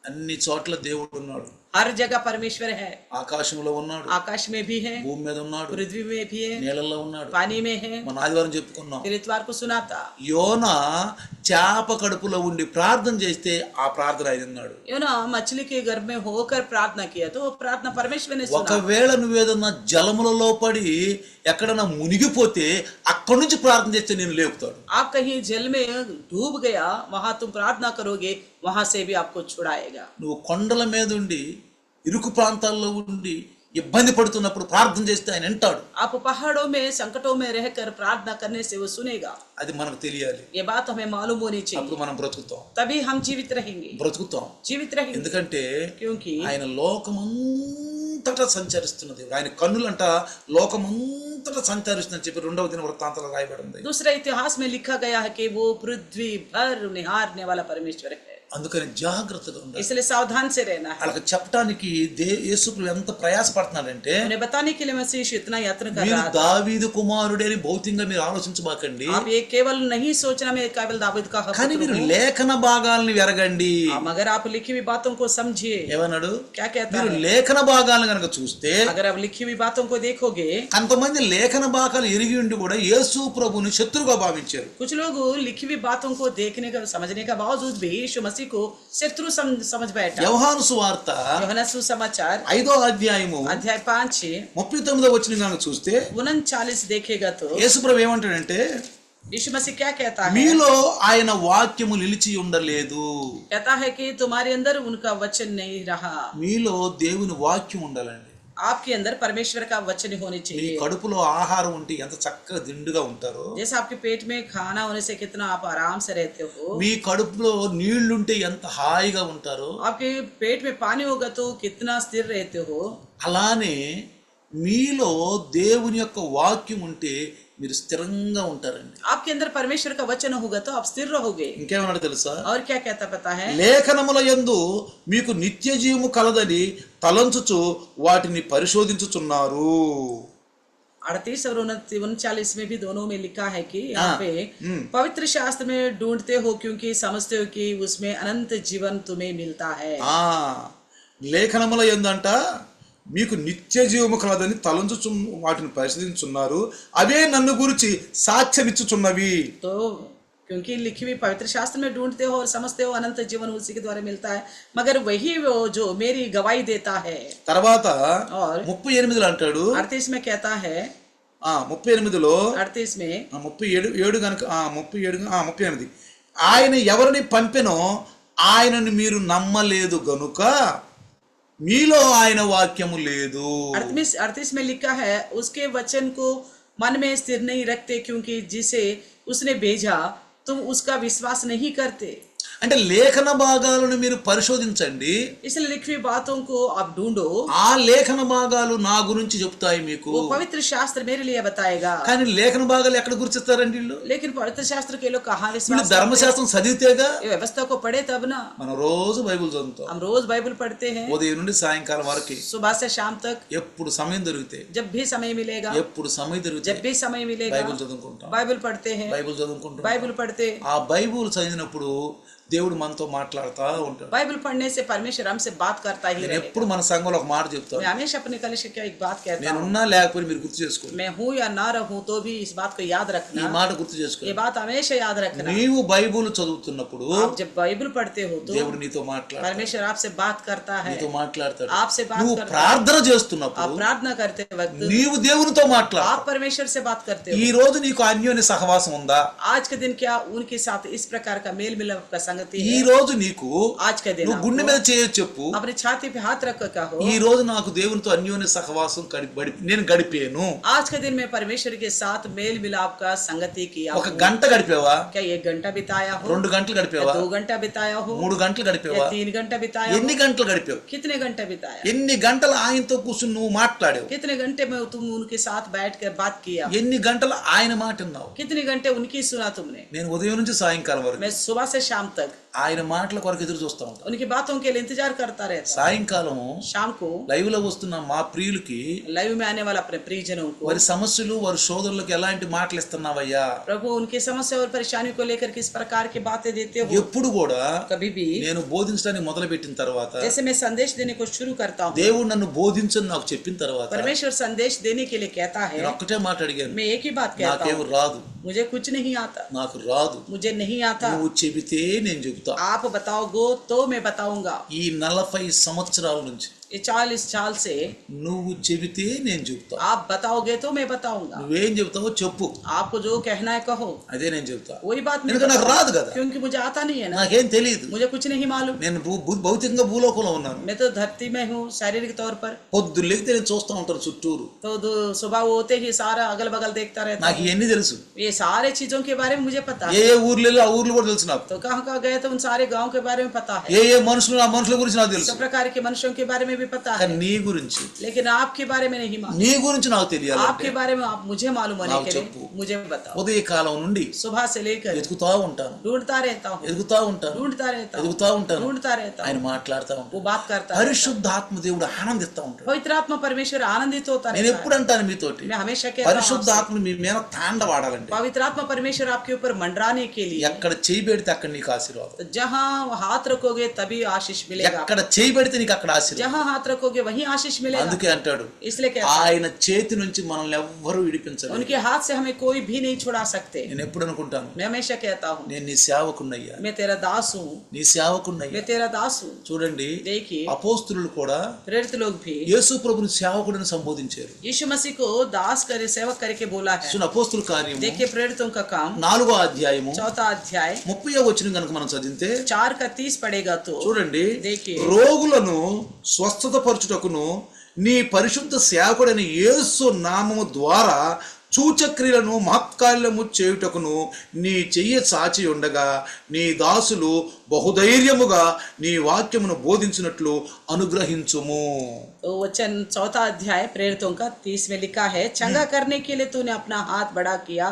అన్ని చోట్ల దేవుడు ఉన్నాడు. हर जगह परमेश्वर है, ఆకాశంలో ఉన్నాడు, आकाश में भी है, భూమి మీద ఉన్నాడు, पृथ्वी में भी है, నీళ్ళల్లో ఉన్నాడు. पानी में है। మన ఆదివారం చెప్పుకున్నాం, फिर इतवार को सुना था, యోనా చేప కడుపులో ఉండి ప్రార్థన చేస్తే ఆ ప్రార్థన ఆయన విన్నాడు. योना मछली के गर्भ में होकर प्रार्थना किया, तो वो प्रार्थना परमेश्वर ने सुना। ఒకవేళ నువ్వేదన్నా జలములలో పడి ఎక్కడన్నా మునిగిపోతే అక్కడి నుంచి ప్రార్థన చేస్తే నేను లేపుతాడు. आप कहीं जल में डूब गया, वहां तुम प्रार्थना करोगे, वहां से भी आपको छुड़ाएगा। నువ్వు కొండల మీద ఉండి ఇరుకు ప్రాంతాల్లో ఉండి ఇబ్బంది పడుతున్నప్పుడు ప్రార్థన చేస్తే ఆయన వింటాడు. आप पहाड़ों में संकटों में रहकर प्रार्थना करने से वो सुनेगा। అది మనకు తెలియాలి. ये बात हमें मालूम होनी అప్పుడు चाहिए, మనం బ్రతుకుతాం. तभी हम जीवित रहेंगे। जीवित रहेंगे ఎందుకంటే क्योंकि ఆయన లోకమంతటా సంచరిస్తున్న దేవుడు. ఆయన కన్నులంట లోకమంతటా సంచరిస్తుందని చెప్పి 2వ దినవృత్తాంతంలో రాయబడింది. दूसरे इतिहास में लिखा गया है कि वो पृथ्वी भर निहारने वाला परमेश्वर है, అందుకని జాగ్రత్తగా ఉండాలి. इसलिए सावधान से रहना है। వాళ్ళకి చెప్పడానికి యేసుక్రీస్తు ఎంత ప్రయాసపడుతున్నాడంటే, उन्हें बताने के लिए मसीह यीशु इतना यत्न कर మీరు रहा था। దావీదు కుమారుడే అని భౌతికంగా మీరు ఆలోచించబాకండి, आप ये केवल नहीं सोचना मैं केवल दाऊद का కానీ पुत्र మీరు हूं, లేఖన భాగాలను ఎరగండి. मगर आप लिखी हुई बातों को समझिए। ఏమన్నాడు? क्या कहता మీరు है? లేఖన భాగాలను కనుక చూస్తే, अगर आप लिखी हुई बातों को देखोगे, కొంతమంది లేఖన భాగాలు ఎరిగి ఉండి కూడా యేసు ప్రభుని శత్రువుగా భావించారు. कुछ लोग लिखी हुई बातों को देखने का समझने का बावजूद भी यीशु मसीह को शत्रु समझ बैठा। యోహాను సువార్త యోహాను సుసమాచాर 5వ అధ్యాయము अध्याय 5 39వ వచనం కనుక చూస్తే 39 देखेगा तो యేసు ప్రభు ఏమంటాడంటే, यीशु मसीह क्या कहता है? మీలో ఆయన వాక్యము నిలిచి ఉండలేదు. कहता है कि तुम्हारे अंदर उनका वचन नहीं रहा। మీలో దేవుని వాక్యం ఉండాలండి. आपके अंदर परमेश्वर का वचन होने మీ चाहिए। కడుపులో ఆహారం ఉంటే ఎంత చక్కగా దిండుగా ఉంటారో, जैसे आपके पेट में खाना होने से कितना आप आराम से रहते हो, మీ కడుపులో నీళ్లుంటే ఎంత హాయిగా ఉంటారో, आपके पेट में पानी होगा तो कितना स्थिर रहते हो, అలానే మీలో దేవుని యొక్క వాక్యం ఉంటే మీరు స్థిరంగా ఉంటారండి. आपके अंदर परमेश्वर का वचन होगा तो आप स्थिर रहोगे। ఇంకేమన్నాడు తెలుసా? और क्या कहता पता है? లేఖనముల యందు మీకు నిత్య జీవము కలదని తలంచుచు వాటిని పరిశోధించుచున్నారు. 38 और 39 में भी दोनों में लिखा है कि यहाँ पे पवित्र शास्त्र में ढूंढते हो क्योंकि समझते हो कि उसमें अनंत जीवन तुम्हें मिलता है। లేఖనముల యందంట మీకు నిత్య జీవము కలదని తలంచుచు వాటిని పరిశోధించుచున్నారు, అవే నన్ను గురించి సాక్ష్యమిచ్చుచున్నవి. तो क्योंकि लिखी हुई पवित्र शास्त्र में ढूंढते हो और समझते हो अनंत जीवन उसी के द्वारा मिलता है, मगर वही वो जो मेरी गवाही देता है। తర్వాత और 38లో అంటాడు, 38 में कहता है, 38లో 38 में 37 కనుక 38 ఆయన ఎవరిని పంపెనో ఆయనను మీరు నమ్మలేదు గనుక మీలో ఆయన వాక్యము లేదు. 38 में लिखा है, उसके वचन को मन में स्थिर नहीं रखते क्योंकि जिसे उसने भेजा तुम उसका विश्वास नहीं करते। అంటే లేఖన భాగాలను మీరు పరిశోధించండి, इसलिए लिखी हुई बातों को आप ढूंढो, ఆ లేఖన భాగాలు నా గురించి చెప్తాయి మీకు. वो पवित्र शास्त्र मेरे लिए बताएगा। కానీ లేఖన భాగాలు ఎక్కడ గుర్తిస్తారండి వీళ్ళు? लेकिन पवित्र शास्त्र के लोग कहाँ వీళ్ళు विश्वास? ధర్మశాస్త్రం చదివితేగా. ये व्यवस्था को पढ़े तब ना। మనం రోజు బైబిల్ చదువుతాం, हम रोज बाइबल पढ़ते हैं, ఉదయం నుండి సాయంకాలం వరకు. सुबह से शाम तक ఎప్పుడు సమయం దొరికితే, जब भी समय मिलेगा, ఎప్పుడు సమయం దొరికితే जब भी समय मिलेगा బైబిల్ చదువుకుంటాం, बाइबल पढ़ते हैं, బైబిల్ చదువుకుంటాం. बाइबल पढ़ते। ఆ బైబిల్ చదివినప్పుడు దేవుడు మనతో మాట్లాడుతూ ఉంటాడు. बाइबल पढ़ने से परमेश्वर हमसे बात करता ही నేను रहेगा। ఎప్పుడు మన సంఘంలో ఒక మాట చెప్తాను, मैं हमेशा अपने कलिसिया को एक बात कहता నేను हूँ, ఉన్నా లేకపోతే మీరు గుర్తు చేసుకోండి. मैं हूँ या ना रहूं तो भी इस बात को याद ఈ रखना। మాట గుర్తు ये చేసుకోండి. बात हमेशा याद रखना। నీవు బైబిల్ చదువుతున్నప్పుడు आप जब बाइबल पढ़ते हो तो దేవుడు నీతో మాట్లాడతాడు, परमेश्वर आपसे बात करता है, నీతో మాట్లాడతాడు. आपसे बात నువ్వు करता है। ప్రార్థన आप చేస్తున్నప్పుడు प्रार्थना करते वक्त నీవు దేవునితో आप మాట్లాడతావు. परमेश्वर से बात करते हो। ఈ రోజు నీకు అన్యోన్య సహవాసం ఉందా? आज के दिन क्या उनके साथ इस प्रकार का मेल मिलाप का संगति ఈ है? రోజు నీకు आज के दिन నువ్వు గుండె आपको మీద చేయొచ్చు చెప్పు, अपने छाती पे हाथ रख कर कहो, ఈ రోజు నాకు దేవునితో అన్యోన్య సహవాసం నేను గడిపాను. आज के दिन मैं परमेश्वर के साथ मेल मिलाप का संगति किया ఒక हूँ। గంట గడిపావా? क्या 1 घंटा बिताया हो, 2 గంటలు या గడిపావా? 2 घंटा बिताया हो, 3 గంటలు या గడిపావా? 3 घंटा बिताया ఎన్ని हो, గంటలు గడిపావు? कितने घंटे बिताया, ఎన్ని గంటలు ఆయనతో కూర్చుని నువ్వు మాట్లాడావు? कितने घंटे में तुम उनके साथ बैठ कर बात किया, ఎన్ని గంటలు ఆయన మాట విన్నావు? कितने घंटे उनकी सुना तुमने। నేను ఉదయం నుంచి సాయంకాలం వరకు मैं सुबह से शाम तक ఆయన మాటల కొరకు ఎదురు చూస్తూ ఉంటాను. उनकी बातों के लिए इंतजार करता रहता। సాయంకాలం शाम को లైవ్ లో వస్తున్న మా ప్రియులకి लाइव में आने वाला अपने प्रियजनों को, వారి సమస్యలు వారి సోదరులకు ఎలాంటి మాటలు ఇస్తున్నావయ్యా? प्रभु उनकी समस्या और परेशानी को लेकर किस प्रकार की बातें देते हो। ఎప్పుడు కూడా कभी भी నేను బోధించడానికి మొదలు పెట్టిన తర్వాత, जैसे मैं संदेश देने को शुरू करता हूँ, దేవుడు నన్ను బోధించని నాకు చెప్పిన తర్వాత परमेश्वर संदेश देने के लिए कहता है, నేను ఒక్కటే మాట అడిగాను, मैं एक ही बात कहता నాకేం हूँ, రాదు, मुझे कुछ नहीं आता, నాకు రాదు, मुझे नहीं आता, నువ్వు చెబితే నేను చెబుతా. आप बताओगे तो मैं बताऊंगा। ఈ 40 సంవత్సరాల నుంచి ये चाल इस चाल से నువ్వు చెబితే నేను చెప్తా, आप बताओगे तो मैं बताऊंगा, నువ్వేం చెబుతావో చెప్పు, आपको जो कहना है कहो, అదే నేను చెప్తా. वही बात मैं ఎందుకంటే నాకు बताऊंगा, రాదు కదా, क्योंकि मुझे आता नहीं है ना, నాకేం తెలియదు. मुझे कुछ नहीं मालूम. నేను భౌతికంగా భూలోకంలో ఉన్నాను. मैं तो धरती में हूँ शारीरिक तौर पर. పొద్దున్న లేకపోతే నేను చూస్తూ ఉంటాను చుట్టూరు, तो सुबह वो होते ही सारा अगल बगल देखता रहता నాకు हूँ. ఇవన్నీ తెలుసు. ये सारे चीजों के बारे में मुझे पता ఏ है. ఏ ఊర్లు వెళ్ళి ఆ ఊర్లు కూడా తెలుసు నాకు. तो कहाँ कहाँ गए तो उन सारे गांव के बारे में पता है. ఏ ఏ మనుషులు ఆ మనుషుల గురించి నాకు తెలుసు. सब प्रकार के मनुष्यों के बारे में भी पता है. కానీ నీ గురించి, लेकिन आपके बारे में नहीं मालूम. నీ గురించి నాకు తెలియాలి. आपके बारे में आप मुझे मालूम होने నాకు के చెప్పు. लिए मुझे बताओ. ఉదయ కాలం నుండి सुबह से लेकर ఎదుగుతా ఉంటాను, ढूंढता रहता हूँ, ఎదుగుతా ఉంటాను, ढूंढता रहता हूँ, ఎదుగుతా ఉంటాను. ढूंढता रहता ఆయన हूँ. మాట్లాడుతూ ఉంటాడు. वो बात करता है. పరిశుద్ధాత్మ దేవుడు ఆనందిస్తా ఉంటాడు. पवित्र आत्मा परमेश्वर आनंदित होता నేను रहता ఎప్పుడు అంటాను మీతోటి, है. मैं हमेशा कहता हूँ आपसे, పరిశుద్ధాత్మ మీ మీద తాండవాడాలంటే पवित्र आत्मा परमेश्वर आपके ऊपर मंडराने के लिए ఎక్కడ చేయి పెడితే అక్కడ నీకు ఆశీర్వాదం, तो जहाँ हाथ रखोगे तभी आशीष मिलेगा. ఎక్కడ చేయి పెడితే నీకు అక్కడ ఆశీర్వాదం. जहाँ हाथ रखोगे वहीं आशीष मिलेगा. అందుకే అంటాడు, इसलिए कहता हूँ, ఆయన చేతి నుంచి మనల్ని ఎవ్వరూ విడిపించలేదు. उनके हाथ से हमें कोई भी नहीं छुड़ा सकते. నేను ఎప్పుడు అనుకుంటాను, मैं हमेशा कहता हूँ, నేను నీ సేవకున్నయ్యా, मैं तेरा दास हूँ, నీ సేవకున్నయ్యా. मैं तेरा दास हूँ. చూడండి, देखिए అపోస్తులు కూడా प्रेरित लोग भी యేసు ప్రభుని సేవకుడిని సంబోధించారు. यीशु मसीह को दास करे सेवक करके बोला है. చూడండి, అపోస్తుల కార్యము देखिए प्रेरितों का काम 4వ అధ్యాయము 4 अध्याय 30వ వచనం కనుక మనం చదివితే 4 का 30 पड़ेगा तो చూడండి, देखिए రోగులను స్వస్థత పరచుటకును నీ పరిశుద్ధ సేవకుడైన యేసు నామము ద్వారా సూచక్రియలను మహత్కార్యము చేయుటకును నీ చెయ్యి చాచి ఉండగా నీ దాసులు బహుధైర్యముగా నీ వాక్యమును బోధించినట్లు అనుగ్రహించుము. तो वचन 4 अध्याय प्रेरितों का 30 में लिखा है, चंगा करने के लिए तूने अपना हाथ बड़ा किया,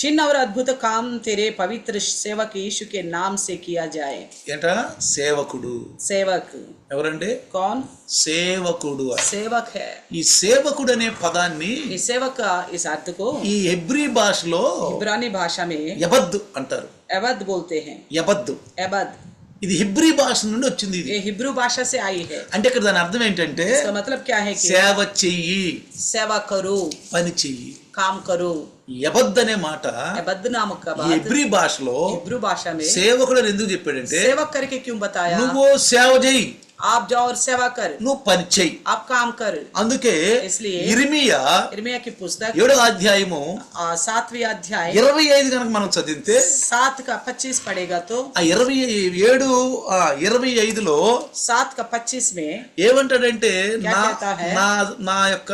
चिन्ह और अद्भुत काम तेरे पवित्र सेवक यीशु के नाम से किया जाए. ఏంట సేవకుడు, सेवक ఎవరండి? कौन? సేవకుడు. सेवक है. ఈ సేవకుడు అనే పదాన్ని इस सेवक का इस अर्थ को ఈ హెబ్రీ భాషలో इब्रानी भाषा में యబద్ అంటారు. एबद बोलते हैं. యబద్ एबद ఇది హిబ్రీ భాష నుండి వచ్చింది. ఇది ये हिब्रू भाषा से आई है. అంటే ఇక్కడ దాని అర్థం ఏంటంటే इसका मतलब क्या है कि సేవ చెయ్యి, सेवा करो, పని చెయ్యి. काम करो. యబద్ అనే మాట एबद नामक का ఈ बात హెబ్రీ భాషలో हिब्रू भाषा में సేవకుడు అని ఎందుకు చెప్పాడంటే, सेवक करके क्यों बताया? నువ్వు సేవ చెయ్యి, आप जाओ और सेवा कर, నువ్వు పని చెయ్యి. आप काम कर. అందుకే इसलिए ఇర్మియా इर्मिया की पुस्तक 7వ అధ్యాయము 7वीं अध्याय 25 కనుక మనం చదివితే 7 का 25 पड़ेगा तो ఆ 25లో 7 का 25 में ఏమంటాడంటే, क्या నా कहता है? నా నా యొక్క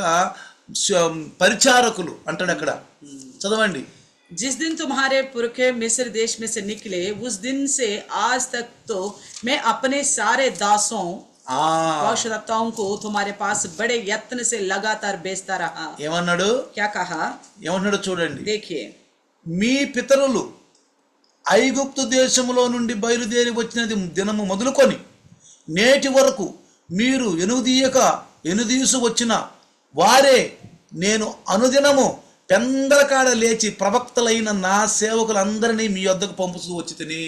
పరిచారకులు అంటాడు అక్కడ. చదవండి. जिस दिन तुम्हारे पुरखे मिस्र देश में से निकले उस दिन से आज तक तो मैं अपने सारे दासों भविष्यवक्ताओं को तुम्हारे पास बड़े यत्न से लगातार भेजता रहा. ఏమన్నాడు? क्या कहा? ఏమన్నాడు చూడండి. देखिए, మీ పితరులు ఐగుప్తు దేశములో నుండి బయలుదేరి వచ్చిన దినము మొదలుకొని నేటి వరకు మీరు ఎనుదీసు వచ్చిన వారే నేను అనుదినము పెందలకాడ లేచి ప్రవక్తలైన నా సేవకులందరినీ మీ వద్దకు పంపుతూ వచ్చి తిని.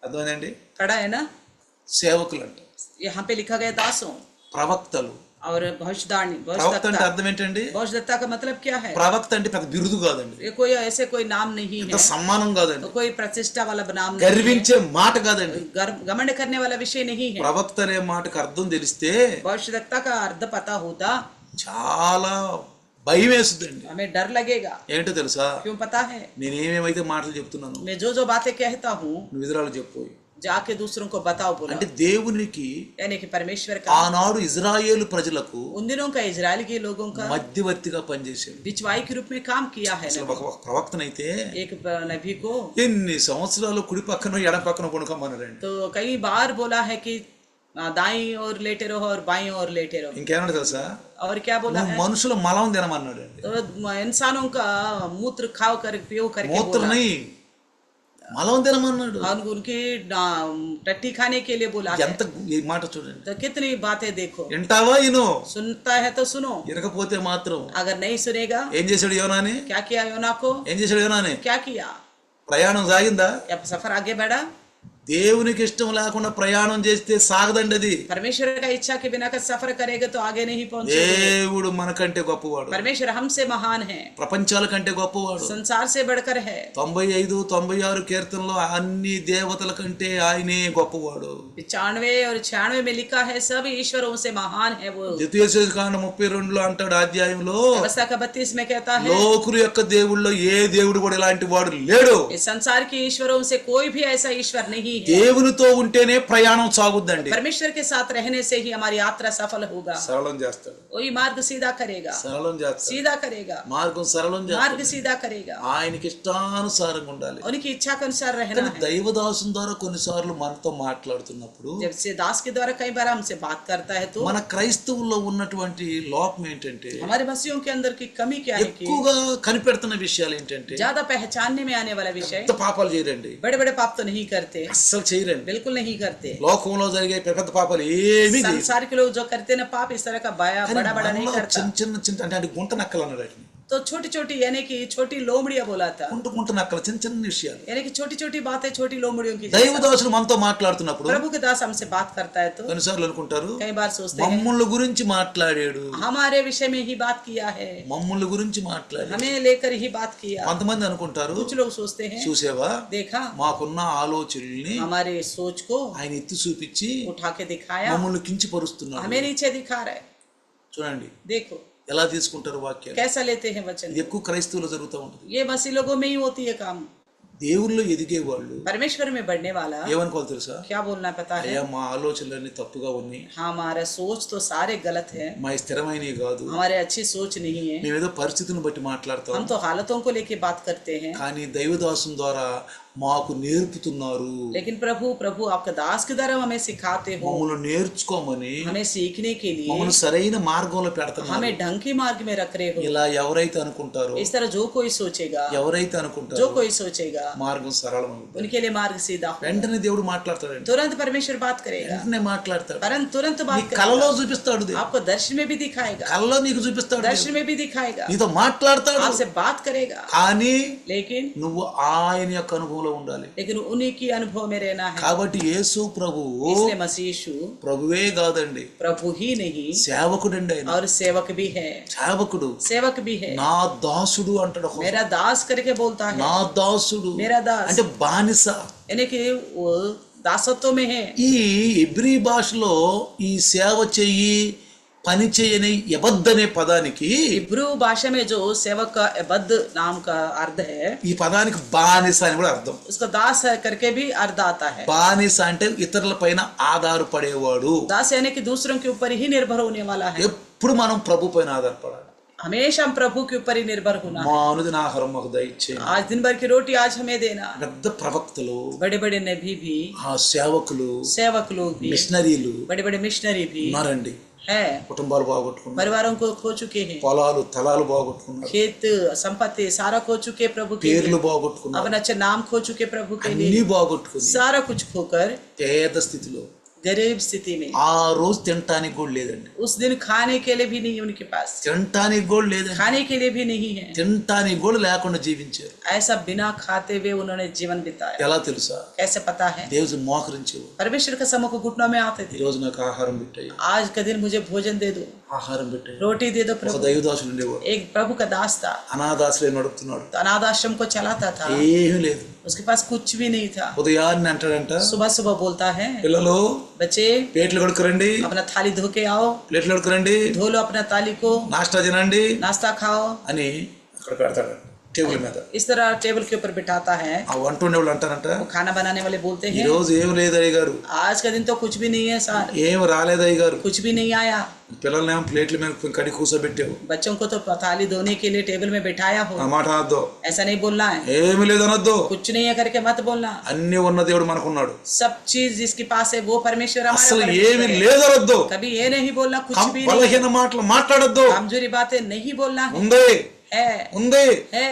అర్థమైందండి? पढ़ा है ना? సేవకులు అంటే यहाँ पे लिखा गया दासों ప్రవక్తలు. और भविष्यवाणी. ప్రవక్త అంటే అర్థం ఏంటండి? भविष्यवक्ता का मतलब क्या है? ప్రవక్త అంటే పెద్ద బిరుదు కాదండి, ये कोई ऐसे कोई नाम नहीं పెద్ద है, సమ్మానం కాదండి, कोई प्रतिष्ठा वाला नाम नहीं है, గర్వించే మాట కాదండి. घमंड करने वाला विषय नहीं है. ప్రవక్త అనే మాటకు అర్థం తెలిస్తే भविष्यवक्ता का अर्थ पता होता చాలా భయం వేస్తుందండి. हमें डर लगेगा. ఏంటో తెలుసా? क्यों पता है? నేనేమేమైతే మాటలు చెప్తున్నాను मैं जो जो बातें कहता हूँ నువ్వు ఎదురాలు చెప్పు. जाके दूसरों को बताओ बोला. అంటే దేవునికి यानी कि परमेश्वर का ఆనాడు ఇజ్రాయేలు ప్రజలకు उन दिनों का इजराइल के लोगों का మధ్యవర్తిగా పనిచేశాడు. बिचवाई के रूप में काम किया है. అసలు ఒక ప్రవక్తనైతే एक नबी को ఎన్ని సంవత్సరాలు కుడి పక్కన ఎడం పక్కన కొనుక్కోమన్నారండి. तो कई बार बोला है कि दाईं ओर लेटे रहो और बाईं ओर लेटे रहो. ఇంకేమన్నా తెలుసా? और क्या बोला నువ్వు है? మనుషుల మలం తినమన్నాడు అండి. तो इंसानों का मूत्र खाओ कर पियो करके बोला. మూత్రని మలం తినమన్నాడు. और उनकी टट्टी खाने के लिए बोला है. ఎంత ఈ మాట చూడండి. तो कितनी बातें देखो. వింటావా? ఇను. सुनता है तो सुनो, వినకపోతే మాత్రం अगर नहीं सुनेगा ఏం చేశాడు యోనాని? क्या किया योना को? ఏం చేశాడు యోనాని? क्या किया? ప్రయాణం సాగిందా? या सफर आगे बढ़ा? దేవునికి ఇష్టం లేకుండా ప్రయాణం చేస్తే సాగదండి అది. परमेश्वर का इच्छा के बिना का सफर करेगा तो आगे नहीं पहुंचेगा। దేవుడు మనకంటే గొప్పవాడు, परमेश्वर हमसे महान है, ప్రపంచాల కంటే గొప్పవాడు. संसार से बढ़कर है। 95, 96 కీర్తనలో అన్ని దేవతల కంటే ఆయనే గొప్పవాడు. 95 और 96 में लिखा है सब ईश्वरों से महान है वो। ద్వితీయోపదేశకాండం 32లో అంటాడు అధ్యాయంలో, व्यवस्था का 32 में कहता है లోకుల యొక్క దేవుళ్ళలో ఏ దేవుడు కూడా ఇలాంటి వాడు లేడు. इस संसार के ईश्वरों से कोई भी ऐसा ईश्वर नहीं है। దేవునితో ఉంటేనే ప్రయాణం సాగుద్దండి. परमेश्वर के साथ रहने से ही हमारी यात्रा सफल होगा। సరళం చేస్తాడు, वही मार्ग सीधा करेगा, సరళం చేస్తాడు, सीधा करेगा, మార్గం సరళం मार्ग చేస్తాడు. सीधा करेगा। ఆయనకి ఇష్టానుసారంగా ఉండాలి. उनकी इच्छा के अनुसार रहना కానీ है। దైవదాసుని ద్వారా కొన్నిసార్లు మనతో మాట్లాడుతున్నప్పుడు जब से दास के द्वारा कई बार हमसे बात करता है तो మన క్రైస్తవుల్లో ఉన్నటువంటి లోపం ఏంటంటే, हमारे मसीहों के अंदर की कमी क्या है कि ఎక్కువగా కనిపెడుతున్న విషయాలు ఏంటంటే, ज्यादा पहचानने में आने वाला विषय పెద్ద పాపాలు చేయరండి, बड़े बड़े पाप तो नहीं करते, అస్సలు చేయరండి. बिल्कुल नहीं करते। లోకంలో జరిగే పెద్ద పాపాలు ఏమీ చేయరు. संसार के लोग जो करते ना पाप इस तरह का కానీ बड़ा बड़ा नहीं మనలో करता। చిన్న అంటే గుంట నక్కలు అన్నాడు వాటిని. तो छोटी छोटी यानी कि छोटी लोमड़िया बोला था, గుంట నక్కలు చిన్న విషయాలు. यानी कि छोटी छोटी बातें छोटी लोमड़ियों की। దైవదాసులు మనతో మాట్లాడుతున్నప్పుడు प्रभु के दास हमसे बात करता है तो కొన్నిసార్లు అనుకుంటారు, कई बार सोचते हैं మమ్ముల గురించి మాట్లాడాడు, हमारे विषय में ही बात किया है, మమ్ముల గురించి మాట్లాడాడు. हमें लेकर ही बात किया। కొంతమంది అనుకుంటారు, कुछ लोग सोचते हैं చూసేవా देखा మాకున్న ఆలోచనల్ని हमारे सोच को ఆయన ఎత్తి చూపించి उठा के दिखाया, మమ్మల్ని కించపరుస్తున్నాడు. हमें नीचे दिखा रहा है। చూడండి देखो ఎలా తీసుకుంటారు వాక్యాలు. कैसा लेते हैं वचन। ఇది ఎక్కువ క్రైస్తవులు జరుగుతూ ఉంటుంది. ये मसीह लोगों में ही होती है काम। దేవుళ్ళు ఎదిగే వాళ్ళు परमेश्वर में बढ़ने वाला ఏమనుకోవాలి తెలుసా, क्या बोलना पता है, అయ్యా మా ఆలోచనలన్నీ తప్పుగా ఉన్నాయి, हमारा सोच तो सारे गलत है, మా స్థిరమైనవి కాదు, हमारे अच्छी सोच नहीं है, మేమేదో పరిస్థితులను బట్టి మాట్లాడతాం. हम तो हालतों को लेके बात करते हैं। కానీ దైవదాసం ద్వారా మాకు నేర్పుతున్నారు, लेकिन प्रभु आपका दास के द्वारा हमें सिखाते हो, మమ్మల్ని నేర్చుకోమని, हमें सीखने के लिए మమ్మల్ని సరైన మార్గంలో పెడతారు. हमें ढंग के मार्ग में रख रहे हो। ఇలా ఎవరైతే అనుకుంటారో, इस तरह जो कोई सोचेगा, ఎవరైతే जो అనుకుంటారో कोई सोचेगा మార్గం సరళమవుతుంది. उनके लिए मार्ग सीधा होगा। వెంటనే దేవుడు మాట్లాడతాడండి, तुरंत परमेश्वर बात करेगा, వెంటనే మాట్లాడతాడు. परंतु तुरंत నీ बात కలలో करेगा, చూపిస్తాడు దేవుడు, आपको दर्शन में भी दिखाएगा, కలలో నీకు చూపిస్తాడు దేవుడు, दर्शन में भी दिखाएगा, నీతో మాట్లాడతాడు. आपसे बात करेगा, కానీ लेकिन నువ్వు ఆయన యొక్క అనుభవంలో ఉండాలి. उन्हीं की अनुभव में रहना है। కాబట్టి యేసు ప్రభువు इसलिए मसीह यीशु ప్రభువే కాదండి, प्रभु ही नहीं సేవకుడండి. ఆయన और सेवक भी है, సేవకుడు, सेवक भी है। నా దాసుడు అంటాడు. मेरा दास करके बोलता है, నా దాసుడు मेरा दास అంటే బానిస. यानी कि वो दासत्व में है। ఈ ఇబ్రీ భాషలో ఈ సేవ చెయ్యి పని చేయని ఎబద్ అనే పదానికి, इब्रू भाषा में जो सेवक का एबद नाम का अर्थ है, ఈ పదానికి బానిస అని కూడా అర్థం. उसको दास करके भी अर्थ आता है। బానిస అంటే ఇతరుల పైన ఆధారపడేవాడు. दास यानी कि दूसरों के ऊपर ही निर्भर होने वाला है। ఎప్పుడు మనం ప్రభు పైన ఆధారపడాలి. हमेशा हम प्रभु के ऊपर ही निर्भर होना है। మా అనుదిన ఆహారం మాకు దయచేయండి. आज दिन भर की रोटी आज हमें देना। పెద్ద ప్రవక్తలు, बड़े बड़े नबी भी, ఆ సేవకులు, सेवक लोग भी, మిషనరీలు बड़े बड़े मिशनरी भी ఉన్నారండి. है, కుటుంబాలు బాగొట్టుకున్నారు, परिवारों को खो चुके हैं, పొలాలు తలాలు బాగొట్టుకున్నారు, खेत संपत्ति सारा खो चुके प्रभु के పేర్లు लिए, బాగొట్టుకున్నారు, अपना अच्छा नाम खो चुके प्रभु के అన్ని लिए, బాగొట్టుకుని सारा कुछ खोकर పేద స్థితిలో गरीब स्थिति में ఆ రోజు తినటానికి కూడా లేదండి. उस दिन खाने के लिए भी नहीं उनके पास, తినటానికి కూడా లేదండి. खाने के लिए भी नहीं है। తినటానికి కూడా లేకుండా జీవించారు. ऐसा बिना खाते हुए उन्होंने जीवन बिताया। ఎలా తెలుసా, कैसे पता है, దేవుడు మోకరించేవాడు. परमेश्वर के सम्मुख घुटनों में आते ఈ थे, రోజు నాకు ఆహారం పెట్టాయి, आज का दिन मुझे भोजन दे दो, ఆహారం పెట్టాయి. रोटी दे दो ఒక प्रभु। దైవదాసుడు ఉండేవాడు, एक प्रभु का दास था, అనాథాశ్రయం నడుపుతున్నాడు, तो अनाथ आश्रम को चलाता था, ఏమీ లేదు. उसके पास कुछ भी नहीं था। ఉదయాన్నే అంటాడంట, सुबह सुबह बोलता है, పిల్లలు बच्चे ప్లేట్లు కొడుకురండి, अपना थाली धो के आओ, ప్లేట్లు కొడుకురండి, धो लो अपना थाली को, నాష్టా తినండి नाश्ता खाओ। అని అక్కడ పెడతాడు టేబుల్ మీద. इस तरह टेबल के ऊपर बिठाता है। ఆ వంట ఉండేవాళ్ళు అంటారంట, वो खाना बनाने वाले बोलते ఈ हैं, రోజు ఏం లేదు అయ్య గారు, आज का दिन तो कुछ भी नहीं है सर, ఏం రాలేదు అయ్య గారు, कुछ भी नहीं आया। పిల్లల్నేమో ప్లేట్ల మీద కడి కూర్చోబెట్టావు, बच्चों को तो थाली धोने के लिए टेबल में बिठाया हो, ఆ మాట అనొద్దు, ऐसा नहीं बोलना है, ఏమి లేదు అనొద్దు. कुछ नहीं है करके मत बोलना। అన్ని ఉన్న దేవుడు మనకున్నాడు, सब चीज जिसके पास है वो परमेश्वर हमारा అసలు परमेश्वर ఏమి है। లేదు అనొద్దు, कभी ये नहीं बोलना कुछ भी नहीं, బలహీన మాటలు మాట్లాడొద్దు. कमजोरी बातें नहीं बोलना है, ఉంది है, ఉంది है।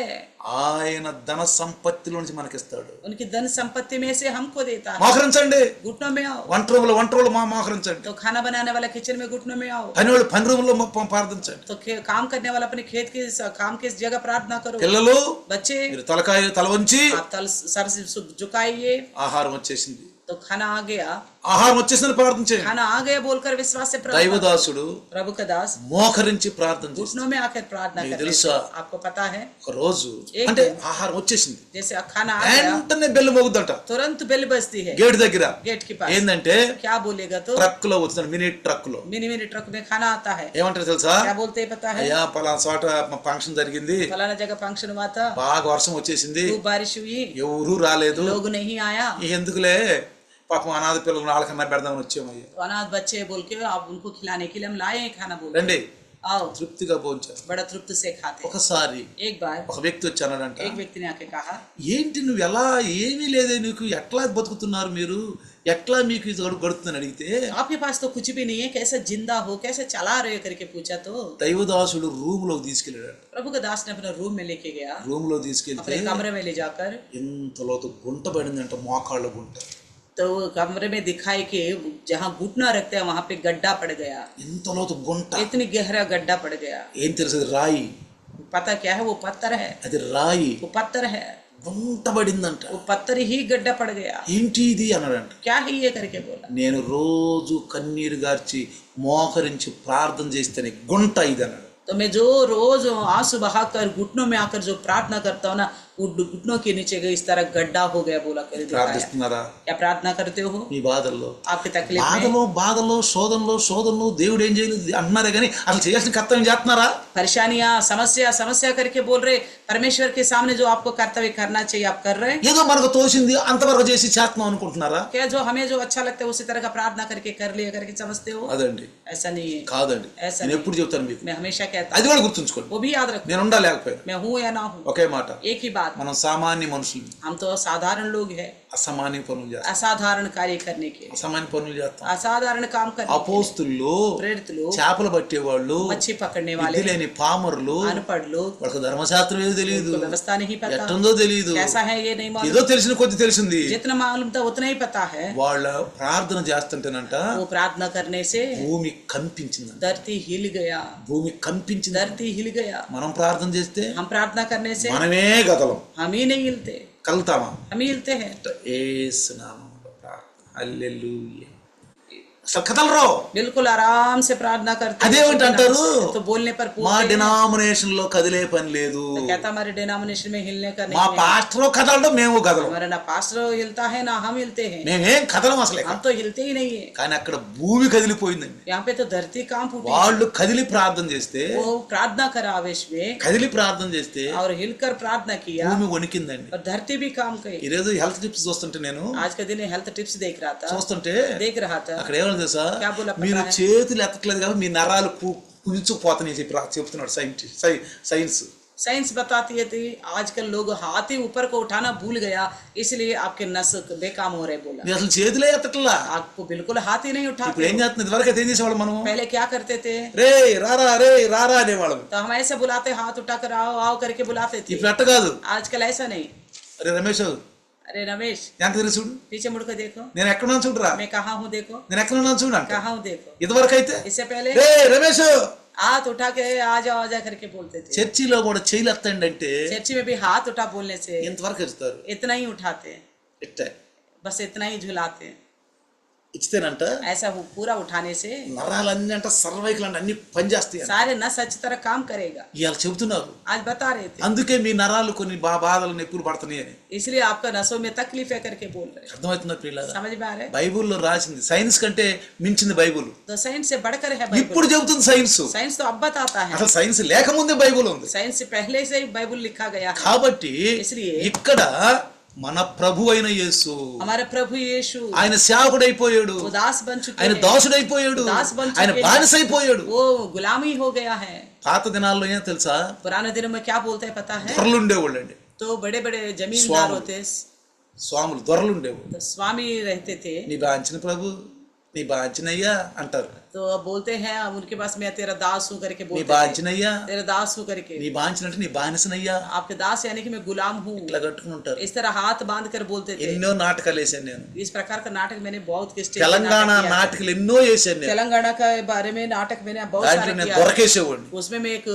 ఆయన ధన సంపత్తిలో నుంచి మనకిస్తాడు. उनकी धन संपत्ति में से हमको देता है। మోకరించండి, घुटनों में आओ, వంట రూములో మోకరించండి, तो खाना बनाने वाला किचन में घुटनों में आओ, పని రూములో ప్రార్థించండి. तो काम करने वाला अपने खेत के काम की जगह प्रार्थना करो। పిల్లలు बच्चे మీరు తల వంచి आप तल सर से झुकाइए, ఆహారం వచ్చేసింది, तो खाना आ गया, ఆహారం వచ్చేసిందని ప్రార్థన చేయండి. खाना आ गया बोलकर विश्वास से प्रार्थना। దైవదాసుడు प्रभु का दास మోకరించి ప్రార్థన చేస్తాడు. घुटनों में आकर प्रार्थना మీకు करते తెలుసా? थे। आपको पता है, ఒక రోజు एक అంటే दिन ఆహారం వచ్చేసింది, जैसे खाना आ गया వెంటనే బెల్లు మోగుద్దంట तुरंत बेल बजती है గేట్ దగ్గర. गेट के पास। ఏందంటే क्या बोलेगा तो ట్రక్ లో వచ్చింది, మినీ ట్రక్ లో. मिनी मिनी ट्रक में खाना आता है। ఏమంటారు తెలుసా? क्या बोलते हैं पता है? అయ్యా పలానా చోట ఫంక్షన్ జరిగింది, फलाना जगह फंक्शन हुआ था, బాగా వర్షం వచ్చేసింది, खूब बारिश हुई, ఎవరూ రాలేదు, लोग नहीं आया, ఎందుకులే పాపం అనాథ పిల్లలు వాళ్ళకన్నా పెడదామని వచ్చామయ్యా, तो अनाथ बच्चे बोल के आप उनको खिलाने के लिए हम लाए हैं खाना बोल రండి आओ, తృప్తిగా భోంచారు. बड़ा तृप्त से खाते। ఒకసారి एक बार ఒక వ్యక్తి వచ్చి అన్నాడంట, एक व्यक्ति ने आके कहा, ఏంటి నువ్వు ఎలా, ఏమీ లేదే నీకు, ఎట్లా బతుకుతున్నారు మీరు, ఎట్లా మీకు ఇది గడుపుతుందని అడిగితే, आपके पास तो कुछ भी नहीं है, कैसे जिंदा हो, कैसे चला रहे हो करके पूछा तो దైవదాసుడు రూమ్ లోకి తీసుకెళ్ళాడు. प्रभु का दास ने अपने रूम में लेके गया, రూమ్ లో తీసుకెళ్తే अपने कमरे में ले जाकर ఇంతలోతో గుంట పడిందంట, మోకాళ్ళ గుంట. तो कमरे में दिखाई कि जहाँ घुटना रखते हैं वहां पे गड्ढा पड़ गया, ఇంతలోతో గుంట. इतनी गहरा गड्ढा पड़ गया। ఏం తెలుసు? రాయి, पता क्या है? वो पत्थर है, అది రాయి, वो पत्थर है, గుంట పడిందంట. वो पत्थर ही गड्ढा पड़ गया। ఏంటి ఇది అన్నాడంట. क्या है ये करके बोला, నేను రోజు కన్నీరు గార్చి మోకరించి ప్రార్థన చేస్తేనే గుంట ఇది అన్నాడు. तो मैं जो रोज आंसू बहाकर घुटनों में आकर जो प्रार्थना करता हूँ ना, वो घुटनों के नीचे गई इस तरह गड्ढा हो गया बोला कर दिखाया। ప్రార్థిస్తున్నారా क्या प्रार्थना करते हो మీ బాధల్లో? आपके तकलीफ में? బాధలో శోధనలో దేవుడు ఏం చేయలేదు అంటున్నారే కానీ అసలు చేయాల్సిన కర్తవ్యం చేస్తున్నారా? परेशानियां, समस्या करके बोल रहे, परमेश्वर के सामने जो आपको कर्तव्य करना चाहिए आप कर रहे हैं ఏదో మనకు తోచింది అంతవరకు చేసి చేస్తున్నాం అనుకుంటున్నారా? क्या? जो हमें जो अच्छा लगता है उसी तरह का प्रार्थना करके कर लिया करके समझते हो? అదండి, ऐसा नहीं है, కాదండి. ऐसा నేను नहीं। ఎప్పుడు చెప్తాను మీకు, मैं हमेशा कहता అది हूँ, కూడా గుర్తుంచుకోండి. वो भी याद रखो, నేను ఉండా లేకపోయినా मैं हूँ या ना हूँ, ఒకే మాట, एक ही बात, మనం సామాన్య మనుషులు, हम तो साधारण लोग हैं, అసామాన్య పనులు చేస్తాం, असाधारण कार्य करने के, అసామాన్య పనులు చేస్తాం. असाधारण काम करने के लिए। అపోస్తుల్లో प्रेरित लोग, చేపలు పట్టేవాళ్ళు, मच्छी पकड़ने वाले, బుద్ధి లేని పామరులు, अनपढ़ लोग, వాళ్ళకి ధర్మశాస్త్రం ఏదో తెలియదు, उनको व्यवस्था नहीं पता, ఎట్టుందో తెలియదు, कैसा है ये नहीं ఏదో मालूम, తెలిసిన కొద్ది తెలిసింది. जितना मालूम था उतना ही पता है। వాళ్ళ ప్రార్థన చేస్తుంటేనంట वो प्रार्थना करने से భూమి కంపించిందంట. धरती हिल गया, భూమి కంపించింది. धरती हिल गया। మనం ప్రార్థన చేస్తే हम प्रार्थना करने से మనమే గదలం, हम ही नहीं हिलते, కలుతామా? हम ही हिलते हैं। యేసు నామములో ప్రార్థన. హల్లెలూయా. అసలు కదలరు. बिल्कुल आराम से प्रार्थना करते हैं। అదేమంటే అంటారు, तो बोलने पर మా पूछते हैं, డినామినేషన్ లో కదిలే పని లేదు, तो कहता हमारे डिनोमिनेशन में हिलने का మా नहीं है। పాస్టర్ కదలడం, మేము కదలం, हमारा ना पास्टर हिलता है ना हम हिलते हैं, మేమేం కదలం అసలే. हम तो हिलते ही नहीं है। కానీ అక్కడ భూమి కదిలిపోయిందండి. यहाँ पे तो धरती कांप उठी, వాళ్ళు కదిలి ప్రార్థన చేస్తే, वो प्रार्थना करा आवेश में కదిలి ప్రార్థన చేస్తే और हिलकर प्रार्थना किया భూమి వణికిందండి. और धरती भी काम गई। ఈరోజు హెల్త్ టిప్స్ చూస్తుంటే, నేను आज के दिन हेल्थ टिप्स देख रहा था, చూస్తుంటే देख रहा था, అక్కడ ఏమని తెలుసా, क्या बोला पता మీరు है? చేతులు ఎత్తట్లేదు కాబట్టి మీ నరాలు కుదించుకుపోతాయని చెప్తున్నాడు సైన్స్. साइंस बताती है थी आजकल लोग हाथ ही ऊपर को उठाना भूल गया, इसलिए आपके नस बेकाम हो रहे बोला। మీరు అసలు చేతులే ఎత్తట్లా. आपको बिल्कुल हाथ ही नहीं ఇప్పుడు उठाते ఏం చేస్తుంది? ఇదివరకు అయితే ఏం చేసేవాళ్ళం మనం? पहले क्या करते थे? రే రారా అనేవాళ్ళం. तो हम ऐसे बुलाते, हाथ उठाकर आओ आओ करके बुलाते थे। ఇప్పుడు అట్ట కాదు. आजकल ऐसा नहीं। అరే రమేష్, अरे रमेश ఎంత తెలుసు చూడు, पीछे मुड़कर देखो, నేను ఎక్కడున్నాను చూడరా, मैं कहाँ हूँ देखो, నేను ఎక్కడున్నాను చూడు అంట. कहाँ हूँ देखो। ఇదివరకు అయితే इससे पहले రే రమేష్, हाथ उठा के आ जा करके बोलते थे। చర్చిలో కూడా చేయలు ఎత్తండి అంటే चर्ची में भी हाथ उठा बोलने से ఇంతవరకు ఇస్తారు. इतना ही उठाते हैं, ఇట్టే बस इतना ही झुलाते हैं। ఇచ్చితేనంట ऐसा पूरा उठाने से నరాలన్నీ అంట, సర్వైకల్ అంటే అన్ని పనిచేస్తాయి. सारे नस अच्छी तरह काम करेगा। ఇవాళ చెబుతున్నారు, आज बता रहे थे, అందుకే మీ నరాలు కొన్ని బాధలు నొప్పులు పడుతున్నాయి అని. इसलिए आपका नसों में तकलीफ है करके बोल रहे हैं। అర్థమవుతుందా ప్రియులారా? समझ में आ रहा है? బైబుల్లో రాసింది, సైన్స్ కంటే మించింది బైబుల్. तो साइंस से बढ़कर है ఇప్పుడు बाइबल। చెబుతుంది సైన్స్. साइंस तो अब बताता है, అసలు సైన్స్ లేకముందే బైబుల్ ఉంది. साइंस से पहले से ही बाइबल लिखा गया है। కాబట్టి इसलिए ఇక్కడ మన ప్రభు అయిన యేసు हमारे प्रभु यीशु ఆయన సేవకుడైపోయాడు, वो दास बन चुके ఆయన हैं, దాసుడైపోయాడు, दास बन चुके ఆయన हैं। బానిసైపోయాడు. वो गुलामी हो गया है। పాత దినాల్లో ఏం తెలుసా, पुराने दिनों में क्या बोलते हैं पता है? దొరలు ఉండేవాళ్ళండి, तो बड़े बड़े जमींदार स्वामी। होते, స్వాములు దొరలు ఉండేవాళ్ళు. तो स्वामी रहते थे। నీ బాంచిన ప్రభు నీ బాంచినయ్యా అంటారు, तो अब बोलते हैं अब उनके पास मैं तेरा दास हूँ करके నీ बोलते हैं, బాంచినయ్యా, तेरा दास हूँ करके। నీ బాంచినంటే నీ బానిసనయ్యా, आपके दास यानी कि मैं गुलाम हूँ, ఇట్లా కట్టుకుని ఉంటారు. इस तरह हाथ बांध कर बोलते थे। ఎన్నో నాటకాలు వేసాను నేను, इस प्रकार का नाटक मैंने बहुत के स्टेज पे తెలంగాణ नाटक किया है। నాటకాలు ఎన్నో వేసాను నేను. तेलंगाना के बारे में नाटक मैंने बहुत దాంట్లో सारे నేను किया है। దొరకేసేవాడిని, उसमें मैं एक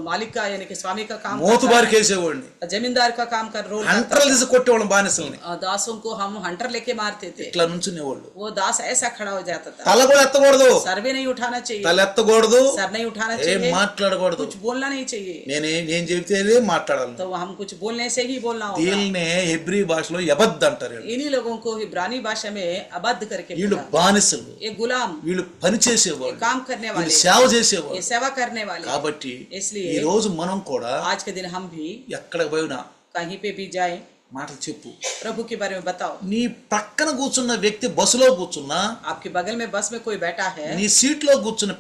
मालिक का यानी कि स्वामी का काम करता మోతుబారికి వేసేవాడిని, था, जमींदार का काम कर रोल करता హంటర్లు తీసి కొట్టేవాళ్ళం బానిసల్ని. था। दासों को हम हंटर लेके मारते थे, ఇట్లా నుంచునేవాళ్ళు. वो दास ऐसा खड़ा हो जाता था। తల కూడా ఎత్తకూడదు, सर भी नहीं उठाना चाहिए, తల ఎత్తకూడదు, सर नहीं उठाना ఏం चाहिए, మాట్లాడకూడదు. कुछ बोलना नहीं चाहिए, నేను చెబితేనే మాట్లాడాలి. तो हम कुछ बोलने से ही बोलना होगा। వీళ్ళనే హెబ్రీ భాషలో యబద్ అంటారు. వీళ్ళు. इन्हीं लोगों को इब्रानी भाषा में अबद्ध करके వీళ్ళు बोला। బానిసలు, ये गुलाम, వీళ్ళు పని ये చేసేవాళ్ళు, काम करने వీళ్ళు वाले, సేవ ये చేసేవాళ్ళు. सेवा करने वाले। కాబట్టి इसलिए ఈ రోజు మనం కూడా आज के दिन हम भी ఎక్కడికి పోయినా कहीं पे भी जाए మాటలు చెప్పు. प्रभु के बारे में बताओ। నీ పక్కన కూర్చున్న వ్యక్తి బస్సులో కూర్చున్నా, आपके बगल में बस में कोई बैठा है, నీ సీట్లో కూర్చుని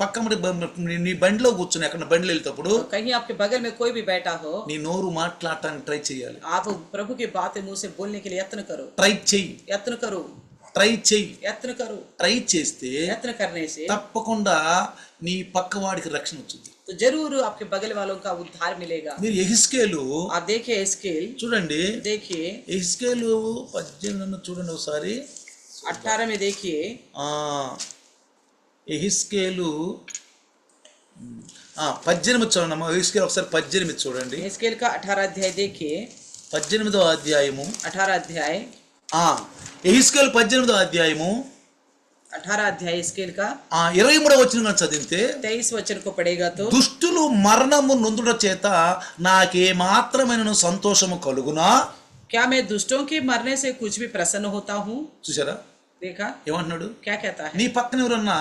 నీ బండిలో కూర్చుని ఎక్కడ బండిలో వెళ్తేప్పుడు तो कहीं आपके बगल में कोई भी बैठा हो, నీ నోరు మాట్లాడటానికి ట్రై చేయాలి. आप प्रभु की बातें मुंह से बोलने के लिए यत्न करो, ట్రై చెయ్యి, यत्न करो, ట్రై చెయ్యి. यत्न करो। ట్రై చేస్తే यत्न करने से తప్పకుండా నీ పక్కవాడికి రక్షణ వచ్చింది. तो जरूर आपके बगल वालों का उद्धार मिलेगा। మీరు యెహెజ్కేలు आप देखिए स्केल, చూడండి, देखिए యెహెజ్కేలు 18 చూడండి ఒకసారి. 18 में देखिए, యెహెజ్కేలు 18 చూడండి. యెహెజ్కేలు ఒకసారి 18 చూడండి. स्केल का 18 अध्याय देखिए, 18వ అధ్యాయము. 18 अध्याय, యెహెజ్కేలు 18వ అధ్యాయము 18 अध्याय स्केल का 23వ వచనం చదివితే, 23 वचन को पढ़ेगा तो, దుష్టులు మరణము నొందుట చేత నాకే మాత్రమైన సంతోషము కలుగునా. क्या मैं दुष्टों के मरने से कुछ भी प्रसन्न होता हूँ? చూసారా देखा ఏమంటున్నాడు? क्या कहता है? నీ పక్కన ఎవరన్నా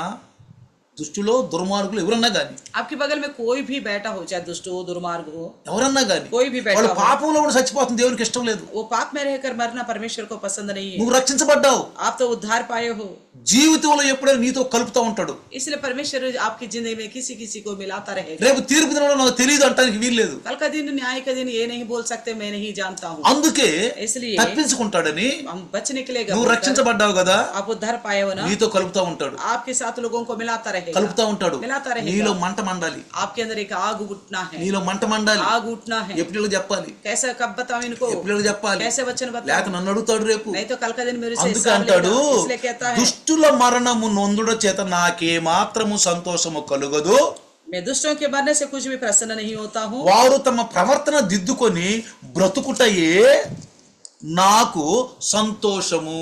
దుష్టులో దుర్మార్గులు ఎవరన్నా గాని, आपके बगल में कोई भी बैठा हो, चाहे दुष्ट हो, दुर्मार्ग हो, ఎవరన్నా గాని, कोई भी बैठा వాళ్ళు हो, పాపంలో కూడా చచ్చిపోతుంది, దేవునికి ఇష్టం లేదు. वो पाप में रहकर मरना परमेश्वर को पसंद नहीं है। నువ్వు రక్షించబడ్డావు, आप तो उद्धार पाए हो, జీవితంలో ఎప్పుడైనా నీతో కలుపుతూ ఉంటాడు. इसलिए परमेश्वर आपकी जिंदगी में किसी किसी को मिलाता रहेगा। రేపు తీర్పు దినంలో నాకు తెలియదు అంటానికి వీల్లేదు. कल का दिन, न्याय का दिन, ये नहीं बोल सकते मैं नहीं जानता हूँ। అందుకే इसलिए తప్పించుకుంటాడని, हम बच निकलेगा। నువ్వు రక్షించబడ్డావు కదా, आप उद्धार पाए हो ना, నీతో కలుపుతూ ఉంటాడు, आपके साथ लोगों को मिलाता रहेगा, కలుపుతూ ఉంటాడు. मिलाता रहेगा। నీలో మంట మండాలి, आपके अंदर एक आग उठना है, నీలో మంట మండాలి. आग उठना है। ఎప్పుడు చెప్పాలి, कैसे कब बताओ इनको, ఎప్పుడు చెప్పాలి, कैसे वचन बताओ, లేక నన్ను అడుగుతాడు రేపు. नहीं तो कल का दिन मेरे से అందుకే हिसाब అంటాడు, लेगा। इसलिए कहता है, దుష్టుల మరణము నొందుట చేత నాకే మాత్రము సంతోషము కలుగదు. मैं दुष्टों के मरने से कुछ भी प्रसन्न नहीं होता हूँ। వారు తమ ప్రవర్తన దిద్దుకొని బ్రతుకుటయే నాకు సంతోషము.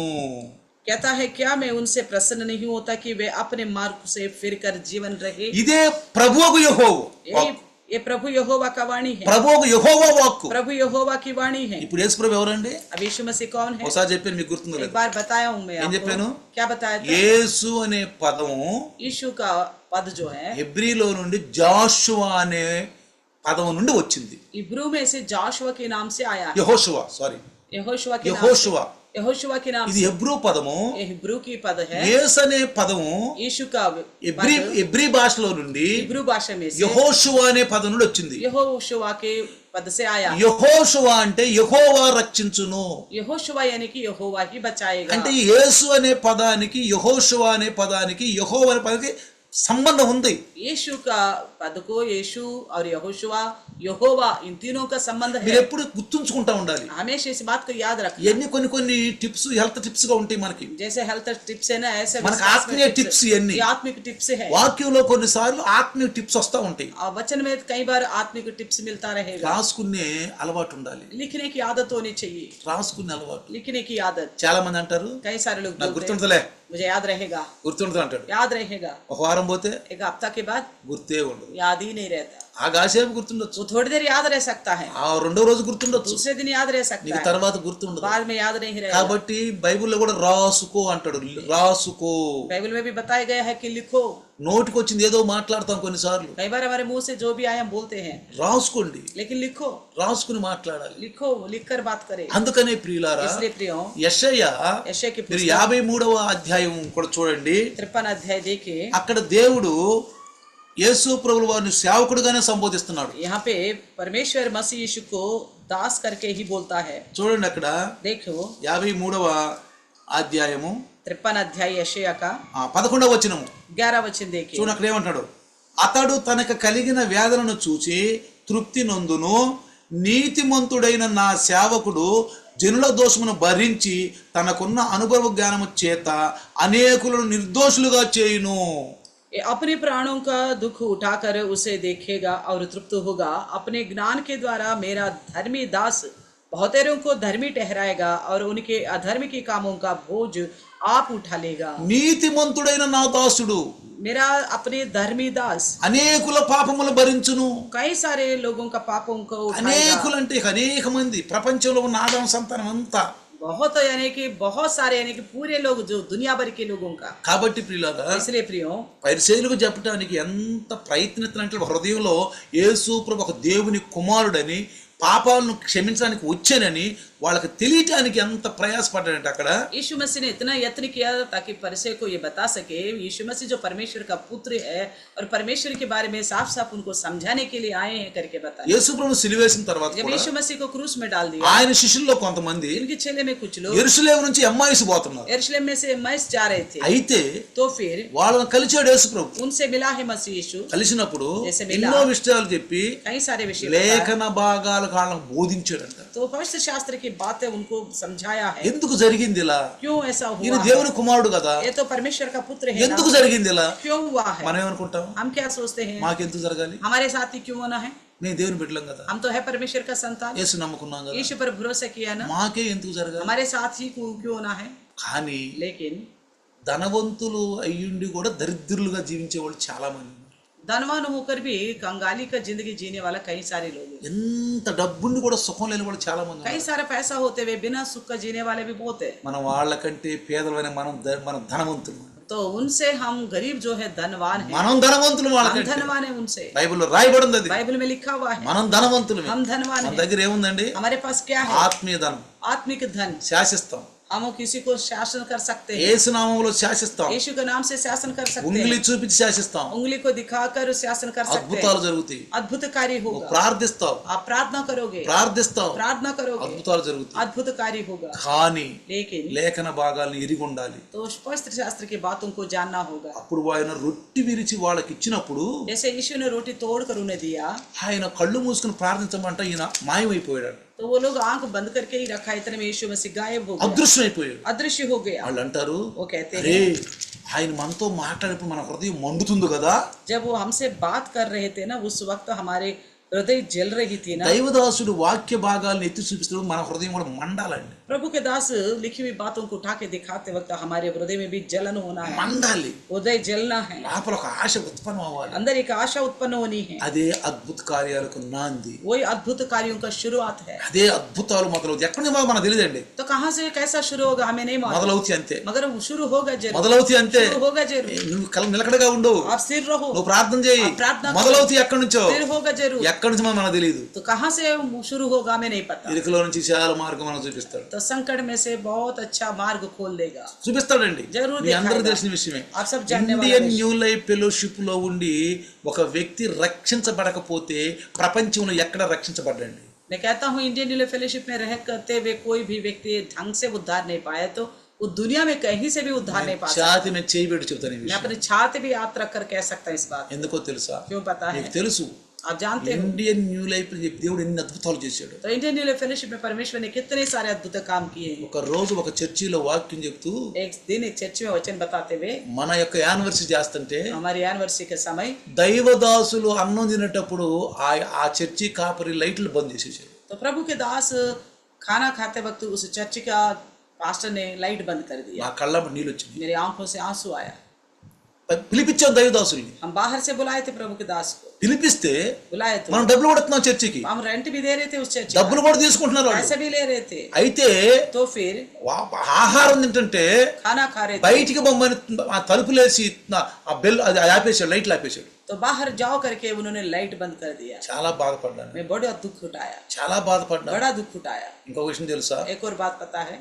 कहता है क्या मैं उनसे प्रसन्न नहीं होता कि वे अपने मार्ग से फिरकर जीवन रहे। ఇదే ప్రభువుకు యెహోవా, ये प्रभु यहोवा का वाणी है, ప్రభువుకు యెహోవా వాక్కు. प्रभु यहोवा की वाणी है। ఇప్పుడు యేసు ప్రభు ఎవరండి? अब यीशु मसीह कौन है? ఒకసారి చెప్పాను, మీకు గుర్తుందో एक లేదు. बार बताया हूँ मैं ఏం आपको। చెప్పాను? क्या बताया था? యేసు అనే పదము यीशु का पद जो है హెబ్రీలో నుండి జాషువా అనే పదము నుండి వచ్చింది. इब्रू में से जाशुआ के नाम से आया है। యెహోషువా, సారీ, यहोशुआ के नाम से, యెహోషువా. यहोशुआ के नाम ఇది से, హెబ్రూ పదము. ये हिब्रू की पद है। యేసు అనే పదము यीशु का హెబ్రీ భాషలో నుండి हिब्रू भाषा में से యెహోషువా అనే పదం నుండి వచ్చింది. यहोशुआ के पद से आया। యెహోషువా అంటే యెహోవా రక్షించును. यहोशुआ यानी कि यहोवा ही बचाएगा। అంటే యేసు అనే పదానికి యెహోషువా అనే పదానికి యెహోవా అనే పదానికి సంబంధం ఉంది. यीशु का पद को यीशु और यहोशुआ, यहोवा, इन तीनों का संबंध మీరు है। ఎప్పుడు గుర్తుంచుకుంటా ఉండాలి. हमेशा इस बात को याद रखना। ఇవన్నీ కొన్ని టిప్స్, హెల్త్ టిప్స్ గా ఉంటాయి మనకి. जैसे हेल्थ टिप्स है ना, ऐसे మనకు विश्वास में ఆత్మీయ tips- టిప్స్ ఇవన్నీ. ये आत्मिक टिप्स है। వాక్యంలో కొన్నిసార్లు ఆత్మీయ టిప్స్ వస్తా ఉంటాయి. और वचन में कई बार आत्मिक टिप्स मिलता रहेगा। రాసుకునే అలవాటు ఉండాలి. लिखने की आदत होनी चाहिए, రాసుకునే అలవాటు. लिखने की आदत। చాలా మంది అంటారు, कई सारे लोग నాకు बोलते हैं, గుర్తుండదులే, मुझे याद रहेगा, గుర్తుండదు అంటాడు. याद रहेगा। ఒక వారం పోతే एक हफ्ता के बाद గుర్తే ఉండదు. याद ही नहीं रहता। ఆ కాసేపు గుర్తుండొచ్చు, वो थोड़ी देर याद रह सकता है, ఆ రెండో రోజు గుర్తుండొచ్చు, दूसरे दिन याद रह सकता నీకు है, తర్వాత గుర్తుండదు. बाद में याद नहीं रहेगा। కాబట్టి బైబిల్లో కూడా రాసుకో అంటాడు. రాసుకో. बाइबल में भी बताया गया है कि लिखो। నోటికి వచ్చింది ఏదో మాట్లాడతాం కొన్నిసార్లు. कई बार हमारे मुंह से जो भी आए हम बोलते हैं, రాసుకోండి, लेकिन लिखो, రాసుకుని మాట్లాడాలి. लिखो, लिखकर बात करें। అందుకనే ప్రియులారా, इसलिए प्रियो, యెషయా यशायाह की మీరు पुस्तक 53వ అధ్యాయం కూడా చూడండి. 53 अध्याय देखिए। అక్కడ దేవుడు యేసు ప్రభువు వారిని సేవకుడుగానే సంబోధిస్తున్నాడు. यहाँ पे परमेश्वर मसीह यीशु को दास करके ही बोलता है। చూడండి అక్కడ देखो 53వ అధ్యాయము 53 अध्याय यशायाह का 11వ వచనము 11 वचन देखिए। చూడండి అక్కడ ఏమంటాడు, అతడు తనకు కలిగిన వేదనను చూచి తృప్తి నొందును, నీతిమంతుడైన నా సేవకుడు జనుల దోషమును భరించి తనకున్న అనుభవ జ్ఞానము చేత అనేకులను నిర్దోషులుగా చేయును। ये अपने प्राणों का दुख उठाकर उसे देखेगा और तृप्त होगा। अपने ज्ञान के द्वारा मेरा धर्मी दास बहुतेरों को धर्मी ठहराएगा और उनके अधर्म के कामों का बोझ आप उठा लेगा। నీతిమంతుడైన నా దాసుడు मेरा अपने धर्मी दास అనేకుల పాపములు భరించును। कई सारे लोगों का पापों को उठाएगा। అనేకులు అంటే అనేక మంది, ప్రపంచంలో ఉన్న ఆదాం సంతానం అంతా। बहुत यानी कि बहुत सारे यानी कि पूरे लोग जो दुनिया भर के लोगों का। కాబట్టి ప్రియులారా, इसलिए प्रियो పరిసయ్యులకు చెప్పడానికి ఎంత ప్రయత్నిస్తున్నట్లు హృదయంలో యేసు ప్రభు ఒక దేవుని కుమారుడని, పాపాలను క్షమించడానికి వచ్చానని వాళ్ళకి తెలియటానికి ఎంత ప్రయాసపడ్డాడంటే అక్కడ यीशु मसीह ने इतना यत्न किया ताकि परिचय को ये बता सके यीशु मसीह जो परमेश्वर का पुत्र है और परमेश्वर के बारे में साफ साफ उनको समझाने के लिए आए हैं करके बताया। యేసు ప్రభు సిలువేసిన తర్వాత जब కూడా यीशु मसीह को क्रूस में डाल दिया, ఆయన శిష్యుల్లో కొంతమంది इनके चेले में कुछ लोग యెరూషలేము నుంచి ఎమ్మాయిసు పోతున్నారు। यरूशलेम में से एम्माउस जा रहे थे। అయితే तो फिर వాళ్ళని కలిచాడు యేసు ప్రభు। उनसे मिला है मसीह यीशु। కలిసినప్పుడు जैसे मिला, ఎన్నో విషయాలు చెప్పి कई सारे विषय बताए। లేఖన భాగాలు వాళ్ళకి బోధించాడంట। तो पवित्र शास्त्र की बातें उनको समझाया है। ఎందుకు జరిగింది ఇలా? क्यों ऐसा ఈయన हुआ? దేవుని కుమారుడు కదా, ये तो परमेश्वर का पुत्र है ना? ఎందుకు జరిగింది ఇలా? क्यों हुआ है? మనం ఏమనుకుంటాం, हम क्या सोचते हैं మాకెందుకు జరగాలి, हमारे साथ ही क्यों होना है? మేము దేవుని బిడ్డలం కదా, हम तो है परमेश्वर का संतान, యేసు నమ్ముకున్నాం కదా, यीशु पर भरोसा किया ना, మాకే ఎందుకు జరగాలి? हमारे साथ ही क्यों होना है? కానీ लेकिन ధనవంతులు అయ్యుండి కూడా దరిద్రులుగా జీవించే వాళ్ళు చాలా మంది ఉన్నారు। धनवान होकर भी कंगाली का जिंदगी जीने वाला कई सारे लोग हैं। ఎంత డబ్బుండి కూడా సుఖం లేని వాళ్ళు చాలా మంది कई ఉన్నారు। सारा पैसा होते हुए बिना सुख का जीने वाले भी बहुत है। మనం వాళ్ళకంటే పేదలైన మనం ధనవంతులు। तो उनसे हम गरीब जो है धनवान है, మనం ధనవంతులు हम వాళ్ళకంటే। धनवान है उनसे। బైబిల్లో రాయబడింది అది, बाइबल में लिखा हुआ है మనం ధనవంతులు। हम धनवान మన है। దగ్గర ఏముందండి? हमारे पास क्या है? ఆత్మీయ ధనం, आत्मिक धन। శాసిస్తాం, हम किसी को शासन कर सकते हैं, యేసు నామములో శాసిస్తాం, यीशु के नाम से शासन कर सकते ఉంగిలి हैं, చూపించి శాసిస్తాం, उंगली को दिखाकर शासन कर सकते हैं। అద్భుతాలు జరుగుతాయి। अद्भुत कार्य होगा। ప్రార్థిస్తాం, आप प्रार्थना करोगे, ప్రార్థన करोगे, అద్భుతాలు జరుగుతాయి। अद्भुत कार्य होगा। కానీ लेकिन లేఖన భాగాలను ఎరిగి ఉండాలి। तो पवित्र शास्त्र की बातों को जानना होगा। అప్పుడు ఆయన రొట్టి విరిచి వాళ్ళకి ఇచ్చినప్పుడు जैसे यीशु ने रोटी तोड़ कर उन्हें दिया, ఆయన కళ్ళు మూసుకుని ప్రార్థించమంటే ఈయన మాయమైపోయాడు, तो वो लोग आंख बंद करके ही रखा, इतने में यीशु मसीह गायब हो गया, అదృశ్యమైపోయాడు। अदृश्य हो गया। వాళ్ళు అంటారు, वो कहते అరే हैं ఆయన మనతో మాట్లాడినప్పుడు మన హృదయం మండుతుంది కదా। जब वो हमसे बात कर रहे थे ना, उस वक्त हमारे हृदय जल रही थी ना। దైవదాసుడు వాక్య భాగాలను ఎత్తి చూపిస్తాడు, మన హృదయం కూడా మండాలండి। प्रभु के दास लिखी हुई बातों को उठा के दिखाते वक्त हमारे हृदय में भी जलन होना है, మండాలి, हृदय जलना है, లోపల ఒక ఆశ ఉత్పన్నం అవ్వాలి। अंदर एक आशा उत्पन्न होनी है। అదే అద్భుత కార్యాలకు నాంది, वही अद्भुत कार्यों का शुरुआत है। అదే అద్భుతాలు మొదలవుతాయి। ఎక్కడి నుంచి మనకు తెలియదండి, तो कहाँ से कैसा शुरू होगा हमें नहीं मालूम, మొదలవుతాయి అంతే, मगर वो शुरू होगा जरूर, మొదలవుతాయి అంతే। शुरू होगा जरूर। నువ్వు నిలకడగా ఉండు, आप स्थिर रहो, నువ్వు ప్రార్థన చేయి, आप प्रार्थना करो, మొదలవుతాయి ఎక్కడి నుంచో, स्थिर होगा जरूर। ఎక్కడి నుంచి మనకు తెలియదు। तो कहाँ से शुरू होगा हमें नहीं पता। ఇరుకులో నుంచి చాలా మార్గం మనకు చూపిస్తాడు, तो संकट में से बहुत अच्छा मार्ग खोल देगा, చూపిస్తాడండి। జరూర్ మీ అందరూ దిఖాయేగా। తెలిసిన విషయమే, आप सब जानने वाला ఇండియన్ विषय। న్యూ లైఫ్ ఫెలోషిప్ లో ఉండి ఒక వ్యక్తి రక్షించబడకపోతే ప్రపంచంలో ఎక్కడ రక్షించబడ్డండి? मैं कहता हूँ इंडियन न्यू फेलोशिप में रह करते हुए कोई भी व्यक्ति ढंग से उद्धार नहीं पाया तो वो दुनिया में कहीं से भी उद्धार नहीं पा सकता। ఛాతి మీద చేయి పెట్టి చెప్తాను ఈ मैं విషయం, अपने छाती भी हाथ रख कर कह सकता हूँ इस बात। ఎందుకో తెలుసా? क्यों पता है? మీకు తెలుసు, आप जानते हो ఇండియన్ న్యూ లైఫ్ దేవుడు ఎన్ని అద్భుతాలు చేశాడు। तो इंडियन न्यू फेलोशिप में परमेश्वर ने कितने सारे अद्भुत काम किए हैं। ఒక రోజు ఒక చర్చిలో వాక్యం చెప్తూ एक दिन एक चर्च में वचन बताते हुए మన యొక్క యానివర్సరీ చేస్తుంటే हमारी एनिवर्सरी के समय దైవదాసులు అన్నం తినేటప్పుడు ఆ చర్చి కాపరి లైట్లు బంద్ చేసేసాడు। तो प्रभु के दास खाना खाते वक्त उस चर्च का पास्टर ने लाइट बंद कर दिया, నా కళ్ళ నీళ్ళు వచ్చింది। मेरी आंखों से आंसू आया। పిలిపించాం దైవదాసుల్ని, हम बाहर से बुलाए थे प्रभु के दास को, పిలిపిస్తే बुलाए थे, మనం డబ్బులు కొడుతున్నాం చర్చికి, हम रेंट भी दे रहे थे उस चर्च డబ్బులు కూడా తీసుకుంటున్నారు వాళ్ళు। पैसे भी ले रहे थे। అయితే तो फिर ఆహారం తింటుంటే खाना खा रहे थे, బయటికి బొమ్మని ఆ తలుపులేసి ఆ బెల్ అది ఆపేశాడు, లైట్లు ఆపేశాడు। तो बाहर जाओ करके उन्होंने लाइट बंद कर दिया। చాలా బాధపడ్డాను, मैं बड़ा दुख उठाया, చాలా బాధపడ్డాను। बड़ा दुख उठाया। ఇంకొక విషయం తెలుసా? एक और बात पता है,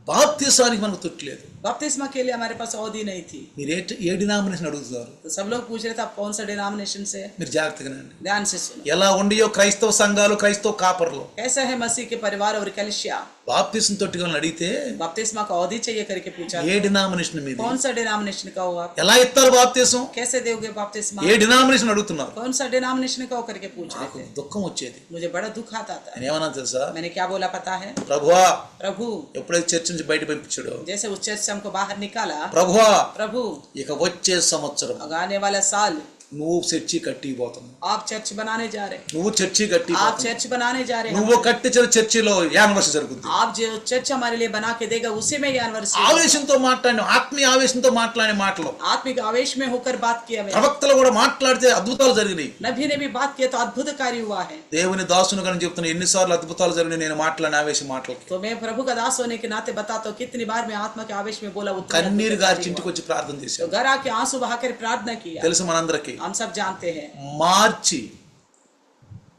బాప్తిసానికి మనకు తొట్లేదు। बपतिस्मा के लिए हमारे पास अवधि नहीं थी। మీరు ఏ డినామినేషన్ అడుగుతారు? तो सब लोग पूछ रहे थे आप कौन सा डिनोमिनेशन से, మీరు జాగ్రత్తగా నండి। ध्यान से सुनो। ఎలా ఉండియో క్రైస్తవ సంఘాలు, క్రైస్తవ కాపర్లు, कैसा है मसीह के परिवार और कलिसिया, బాప్తిసం తొట్టుకొని అడిగితే बपतिस्मा का अवधि चाहिए करके पूछा। ఏ డినామినేషన్ మీది, कौन सा डिनोमिनेशन का हो आप? ఎలా ఇస్తారు బాప్తిసం, कैसे दोगे बपतिस्मा? ఏ డినామినేషన్ అడుగుతున్నారు. कौन सा डिनोमिनेशन का हो करके पूछ रहे నాకు थे। దుఃఖం వచ్చేది. मुझे बड़ा दुख आता था। నేను ఏమన్నా తెలుసా, मैंने क्या बोला पता है? ప్రభువా, प्रभु, ఎప్పుడైతే చర్చ్ నుంచి బయట పంపించాడో, जैसे उस चर्च से हमको बाहर निकाला, ప్రభువా प्रभु ఇక వచ్చే సంవత్సరం आने वाला साल నువ్వు చర్చి కట్టిపోతున్నావు, आप चर्च बनाने जा रहे हैं, నువ్వు చర్చి కట్టి आप चर्च बनाने जा रहे నువ్వు हैं, కట్టించిన చర్చిలో యానివర్సరీ జరుగుతుంది. आप जो चर्च हमारे लिए बना के देगा उसी में एनिवर्सरी। ఆవేశంతో మాట్లాడిన, ఆత్మీయ ఆవేశంతో మాట్లాడిన మాటలు, आत्मिक आवेश में होकर बात किया मैंने। ప్రవక్తలు కూడా మాట్లాడితే అద్భుతాలు జరిగినాయి. नबी ने भी बात किया तो अद्भुत कार्य हुआ है। దేవుని దాసును కానీ చెప్తున్నా, ఎన్నిసార్లు అద్భుతాలు జరిగినాయి నేను మాట్లాడిన ఆవేశ మాటలకి. तो मैं प्रभु का दास होने के नाते बताता हूँ कितनी बार मैं आत्मा के आवेश में बोला, उतनी కన్నీరు अद्भुत గారి कार्य ఇంటికి हुआ। వచ్చి ప్రార్థన तो చేశాను. घर आके आंसू बहाकर प्रार्थना किया। తెలుసు మనందరికీ. हम सब जानते हैं। మార్చి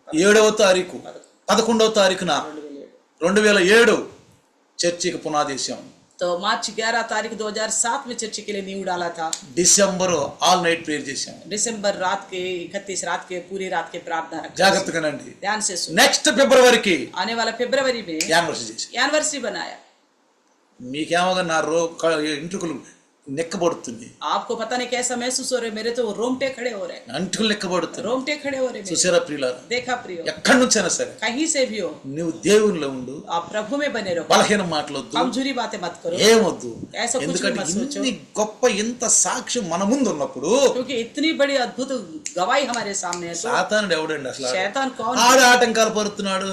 7వ తారీఖు 11వ తారీఖున 2007 చర్చికి పునాది వేసాం. तो मार्च 11 तारीख 2007 में चर्च के लिए नींव डाला था। డిసెంబర్ ఆల్ నైట్ ప్రేయర్ చేసాం. दिसंबर रात के 31 रात के पूरी रात के प्रार्थना रखा। జాగ్రత్తగానండి. ध्यान से सुन। నెక్స్ట్ ఫిబ్రవరికి आने वाला फरवरी में యానివర్సరీ చేసాం. एनिवर्सरी बनाया। మీకేమోగా నా ఇంట్రుకలు నెక్కబడుతుంది, आपको पता नहीं कैसा महसूस हो रहा है, मेरे तो रोमटे खड़े हो रहे हैं, అంటుకలు నెక్కబడుతుంది. रोमटे खड़े हो रहे हैं। చూసారా ప్రియులారా, देखा प्रियो, ఎక్కడి నుంచైనా సరే कहीं से भी हो నువ్వు దేవునిలో ఉండు, आप प्रभु में बने रहो, బలహీన మాటలొద్దు, कमजोरी बातें मत करो, ఏమొద్దు. ऐसा कुछ भी ఎందుకంటే मत सोचो, ఇన్ని గొప్ప ఇంత సాక్ష్యం మన ముందు ఉన్నప్పుడు क्योंकि इतनी बड़ी अद्भुत गवाही हमारे सामने है। तो సాతానుడు ఎవడండి అసలు? शैतान कौन? ఆడు ఆటంకాలు పరుతున్నాడు,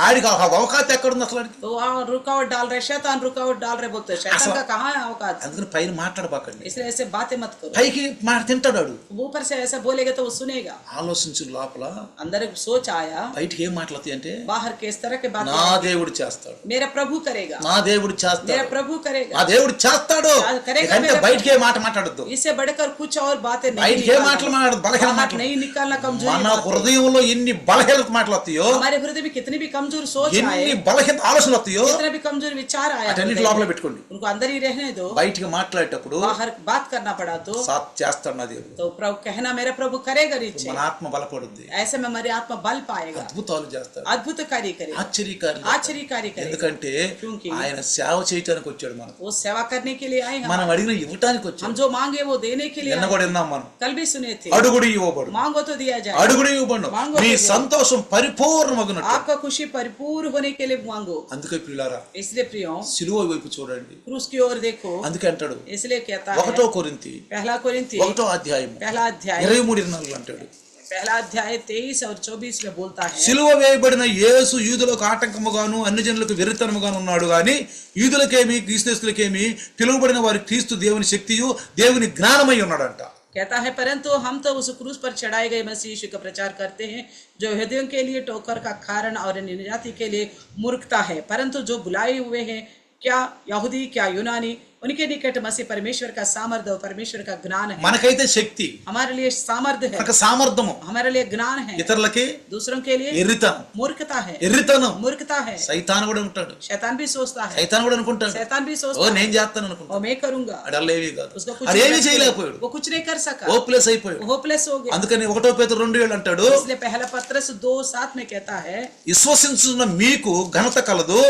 ఆడికి అవకాశం ఎక్కడుంది అసలు? तो रुकावट डाल रहे, शैतान रुकावट डाल रहे बोलते हैं, शैतान का कहाँ है औकात? అందుకని పైన మాట్లాడబాకండి, इसलिए ऐसे बातें मत करो। పైకి మాట తింటాడు ఆడు. ऊपर से ऐसा बोलेगा तो वो सुनेगा। ఆలోచించు, లోపల अंदर एक सोच आया, బయటికి ఏం మాట్లాడతాయి అంటే बाहर के इस तरह के बातें నా దేవుడు చేస్తాడు, मेरा प्रभु करेगा, నా దేవుడు मेरा చేస్తాడు, प्रभु करेगा, నా దేవుడు చేస్తాడు. करेगा అంటే मेरा బయటికి ఏ మాట మాట్లాడద్దు, इससे बढ़कर कुछ और बातें नहीं బయటికి ఏ మాటలు మాట్లాడదు, బలహీన बाहर మాటలు. नहीं निकालना, कमजोरी మన बातें। హృదయంలో ఎన్ని బలహీన మాటలు వస్తాయో, हमारे हृदय में कितनी भी कमजोर सोच आए, ఎన్ని బలహీన ఆలోచనలు వస్తాయో, कितना भी कमजोर विचार आया, అటన్నిటి లోపల పెట్టుకోండి. उनको अंदर ही रहने दो। బయటికి మాట్లాడేటప్పుడు बाहर बात करना पड़ा तो చేస్తాడు నా దేవుడు, तो प्रभु कहना मेरा प्रभु करेगा नीचे, మన ఆత్మ బలపడుద్ది, ऐसे में हमारी आत्मा बल पाएगा, అద్భుతాలు చేస్తాడు, अद्भुत कार्य करेगा, ఆశ్చర్యకార్యం. आश्चर्यकारी करेगा। ఎందుకంటే क्योंकि ఆయన సేవ చేయడానికి వచ్చాడు, మనకు वो सेवा करने के लिए आए, మనం అడిగిన ఇవ్వటానికి हम వచ్చాడు. जो मांगे वो देने के लिए నిన్న आए। కూడా విన్నాం మనం, कल भी सुने थे, అడుగుడు ఇవ్వబడు, मांगो तो दिया जाए, అడుగుడు ఇవ్వబడు, మాంగో నీ तो दिया। సంతోషం పరిపూర్ణమగునట్టు. आपका खुशी परिपूर्ण होने के लिए मांगो। అందుకే ప్రియులారా, इसलिए प्रियो సిలువ వైపు చూడండి. क्रूस की ओर देखो, అందుకే అంటాడు इसलिए कहता 1 है కొరింథీ पहला कोरिन्थी 1వ అధ్యాయం पहला अध्याय 23 అంటాడు, पहला अध्याय 23 और 24 में बोलता है, సిలువ వేయబడిన యేసు యూదులకు ఆటంకముగాను అన్ని జనులకు వెర్రితనముగాను ఉన్నాడు గాని యూదులకేమి క్రీస్తులకేమి పిలువబడిన వారి క్రీస్తు దేవుని శక్తియు దేవుని జ్ఞానమై ఉన్నాడంట. कहता है परंतु हम तो उस क्रूस पर चढ़ाए गए मसीह यीशु का प्रचार करते हैं, जो यहूदियों के लिए ठोकर का कारण और निजाति के लिए मूर्खता है, परंतु जो बुलाए हुए हैं, क्या यहूदी क्या यूनानी, उनके निकट मसीह परमेश्वर का सामर्थ्य और परमेश्वर का ज्ञान है। మనకైతే శక్తి, हमारे लिए सामर्थ्य है, మనకు సామర్థ్యము, हमारे लिए ज्ञान है, ఇతరులకి दूसरों के लिए ఎర్రితనం, मूर्खता है, ఎర్రితనం. मूर्खता है। సైతాను కూడా ఉంటాడు, शैतान भी सोचता है, సైతాను కూడా అనుకుంటాడు, शैतान भी ఓ सोचता है నేను చేస్తాను అనుకుంటాడు. और मैं करूंगा, అడలేవి కాదు, उसको कुछ అదేమి नहीं कर చేయలేకపోయాడు, सका, वो कुछ नहीं कर सका, హోప్లెస్ అయిపోయాడు. होपलेस हो गया। అందుకని 1 పేతురు 2:7 అంటాడు, इसलिए पहला पत्रस 2:7 में कहता है, విశ్వసించున్న మీకు ఘనత కలదు,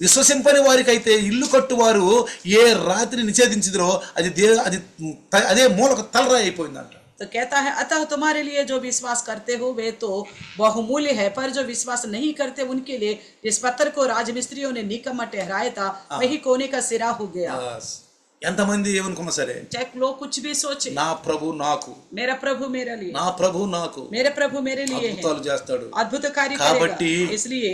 విశ్వసింపని వారికైతే ఇల్లు కట్టువారు ఏ రాత్రి నిషేధించిదరో అదే మూలకు తలరాయి అయిపోయిందంట. तो कहता है अतः तुम्हारे लिए जो विश्वास करते हो वे तो बहुमूल्य है, पर जो विश्वास नहीं करते उनके लिए जिस पत्थर को राजमिस्त्रियों ने निकम्मा ठहराया था वही कोने का सिरा हो गया। ఎంతమంది ఏమనుకున్నా సరే, चाहे लोग कुछ भी सोचे, నా ప్రభు నాకు, मेरा प्रभु मेरे लिए, నా ప్రభు నాకు मेरे प्रभु मेरे लिए है, అద్భుతాలు చేస్తాడు. अद्भुत कार्य కాబట్టి करेगा। इसलिए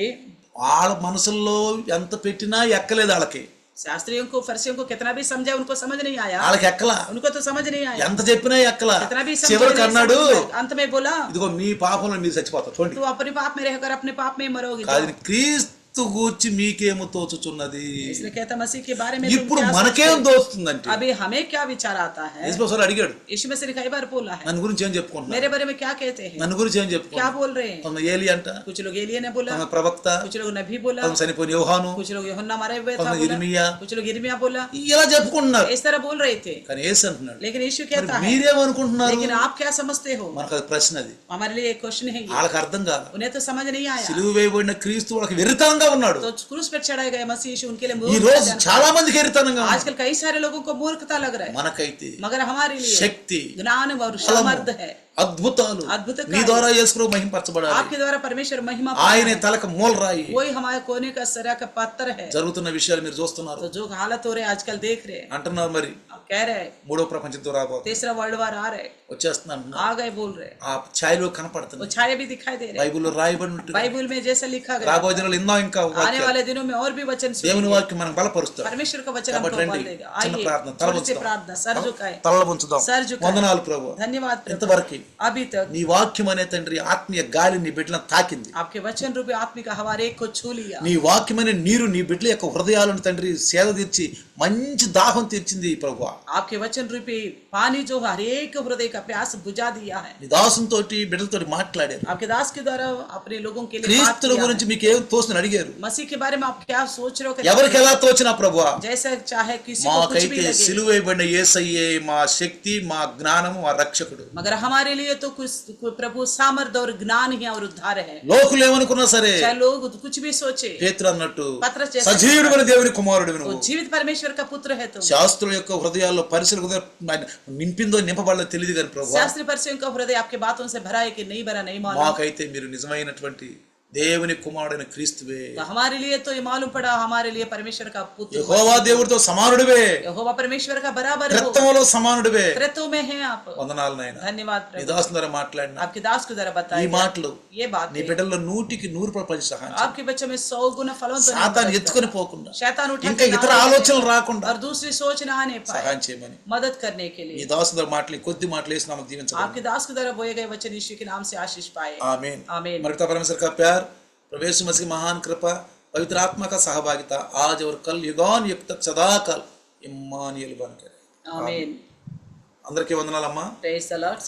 వాళ్ళ మనసుల్లో ఎంత పెట్టినా ఎక్కలేదు, వాళ్ళకి शास्त्रियों को फरिसियों को कितना भी समझा उनको समझ नहीं आया, వాళ్ళకి ఎక్కలా, उनको तो समझ नहीं आया, ఎంత చెప్పినా ఎక్కలా. कितना भी చివరికి అన్నాడు, अंत में बोला ఇదిగో మీ పాపంలో మీరు చచ్చిపోతారు చూడండి, तू अपने पाप में रहकर अपने पाप में मरोगे। కాదు క్రీస్తు గూర్చి మీకేమో తోచుచున్నది. इसलिए कहता मसीह के बारे में तुम ఇప్పుడు क्या మనకేం सोचते हो? దోస్తుందంటే, अभी हमें क्या विचार आता है? యేసుప్రభువు అడిగాడు, यीशु मसीह ने कई बार बोला है, నన్ను గురించి ఏం చెప్పుకుంటున్నా, मेरे बारे में क्या कहते हैं, నన్ను గురించి ఏం क्या చెప్పుకుంటున్నా, बोल रहे हैं? కొంత ఏలి అంట, कुछ लोग एलिया ने बोला, కొంత ప్రవక్త, कुछ लोग नबी बोला, కొంత చనిపోయిన యోహాను, कुछ लोग यूहन्ना मारे हुए था కొంత बोला, इर्मिया, कुछ लोग इर्मिया बोला, ఇలా చెప్పుకుంటున్నారు. इस तरह बोल रहे थे। కానీ యేసు అంటున్నాడు, लेकिन यीशु మరి कहता है, మీరేమనుకుంటున్నారు, लेकिन आप क्या समझते हो? మనకు అది ప్రశ్న, అది हमारे लिए एक क्वेश्चन है ये, వాళ్ళకి అర్థం కాదు. उन्हें तो समझ नहीं आया। సిలువ వేయబడిన క్రీస్తు వాళ్ళకి విరుద్ధంగా ఉన్నాడు. तो क्रूस पर चढ़ाए गए मसीह यीशु उनके लिए ఈ मूर्ख రోజు था। చాలా మందికి ఎరితనంగా ఉంది. आजकल कई सारे लोगों को मूर्खता लग रहा है, మనకైతే मगर हमारे लिए శక్తి, ज्ञान और బలము, सामर्थ्य है। అద్భుతాలు అద్భుత నీ కార్యాలు ద్వారా యేసు మహింపరచబడాలి. आपके द्वारा परमेश्वर महिमा ఆయనే తలకు మూలరాయి. वही हमारे कोने का सरा का पत्थर है। జరుగుతున్న విషయాలు మీరు చూస్తున్నారు तो जो हालत हो रहे हैं आजकल देख रहे हैं, అంటున్నారు. మరి आप कह रहे हैं మూడో ప్రపంచంతో రాబోతుంది, तीसरा वर्ल्ड वार आ रहे, వచ్చేస్తున్నాను. आ गए बोल रहे, ఆ ఛాయలో वो కనపడుతుంది. छाया भी दिखाई दे रहे। బైబిల్లో రాయబడినట్టు बाइबल में जैसा लिखा गया, రాబోయే దినాల్లో ఎన్నో ఇంకా आने వాక్యాలు, वाले दिनों में और भी वचन దేవుని सुनेंगे। వాక్యం మనం బలపరుస్తారు. परमेश्वर का वचन కాబట్టి हमको రండి, बल देगा। చిన్న आइए ప్రార్థన, थोड़ी सी తలవంచుదాం. प्रार्थना, सर झुकाए, తలలు ఉంచుదాం. सर झुकाए। వందనాలు ప్రభు. धन्यवाद प्रभु। ఇంతవరకు अभी तक నీ వాక్యం అనే తండ్రి ఆత్మీయ గాలి నీ బిడ్డలను తాకింది. आपके वचन रूपी आत्मिक हमारे एक को छू लिया। నీ వాక్యమనే నీరు నీ బిడ్డల యొక్క హృదయాలను తండ్రి సేద తీర్చి మంచి దాహం తీర్చింది ప్రభు. आपके वचन रूपी पानी जो हर एक हृदय का प्यास बुझा दिया है। నీ దాసునితోటి బిడ్డలతో మాట్లాడారు. आपके दास के द्वारा अपने लोगों के लिए बात క్రీస్తుల किया గురించి है। మీకు ఏం తోస్తుందని అడిగారు. मसीह के बारे में आप क्या सोच रहे हो? ఎవరికి ఎలా తోచినా ప్రభు, जैसे चाहे किसी को कुछ भी మాకైతే लगे, సిలువైబడిన యేసయ్యే మా శక్తి, మా జ్ఞానము, మా రక్షకుడు. मगर हमारे लिए तो कुछ प्रभु सामर्थ और ज्ञान ही और उद्धार है। లోకులు ఏమనుకున్నా సరే, चाहे लोग कुछ भी सोचे, పేతురు అన్నట్టు పత్రస్ చేసే సజీవుడైన దేవుని కుమారుడు वो నువ్వు. जीवित परमेश्वर का पुत्र है। तुम శాస్త్రుల యొక్క హృదయాల్లో పరిశీలన నింపిందో నింపబడలో తెలియదు కానీ ప్రభు, शास्त्री परिचयों का हृदय आपके बातों से भरा है कि नहीं भरा नहीं मालूम। మాకైతే మీరు నిజమైనటువంటి దేవుని కుమారుడైన క్రీస్తువే. तो हमारे लिए तो ये मालूम पड़ा हमारे लिए परमेश्वर का पुत्र యెహోవా దేవుడితో సమానుడివే, यहोवा परमेश्वर का बराबर हो, రక్తంలో సమానుడివే. कृतों में है आप। వందనాలు నాయన. धन्यवाद నీ प्रभु। దాసుని ద్వారా మాట్లాడిన आपके दास को जरा ఈ बताइए మాటలు ये बात నీ బిడ్డల్లో 100% సహాయం చేయి. आपके बच्चों में 100 गुना फलों तो नहीं సాతాను बरसता। ఎత్తుకొని పోకుండా, शैतान उठा ఇంకా के ఇతర ना आने ఆలోచనలు पाए రాకుండా और दूसरी सोच ना आने पाए, సహాయం చేయమని मदद करने के నీ लिए దాసుని ద్వారా మాటలు కొద్ది మాటలు వేసి నామకు దీవించండి. आपके दास के द्वारा बोए गए वचन यीशु के नाम से आशीष पाए। आमीन. आमीन। हमारे पिता परमेश्वर का प्यार, प्रभु यीशु मसीह की महान कृपा, पवित्र आत्मा का सहभागिता आज और कल युगान युग तक सदाकाल इम्मानुएल बन के रहे. आमीन। అందరికీ వందనాలమ్మా. Praise the Lord.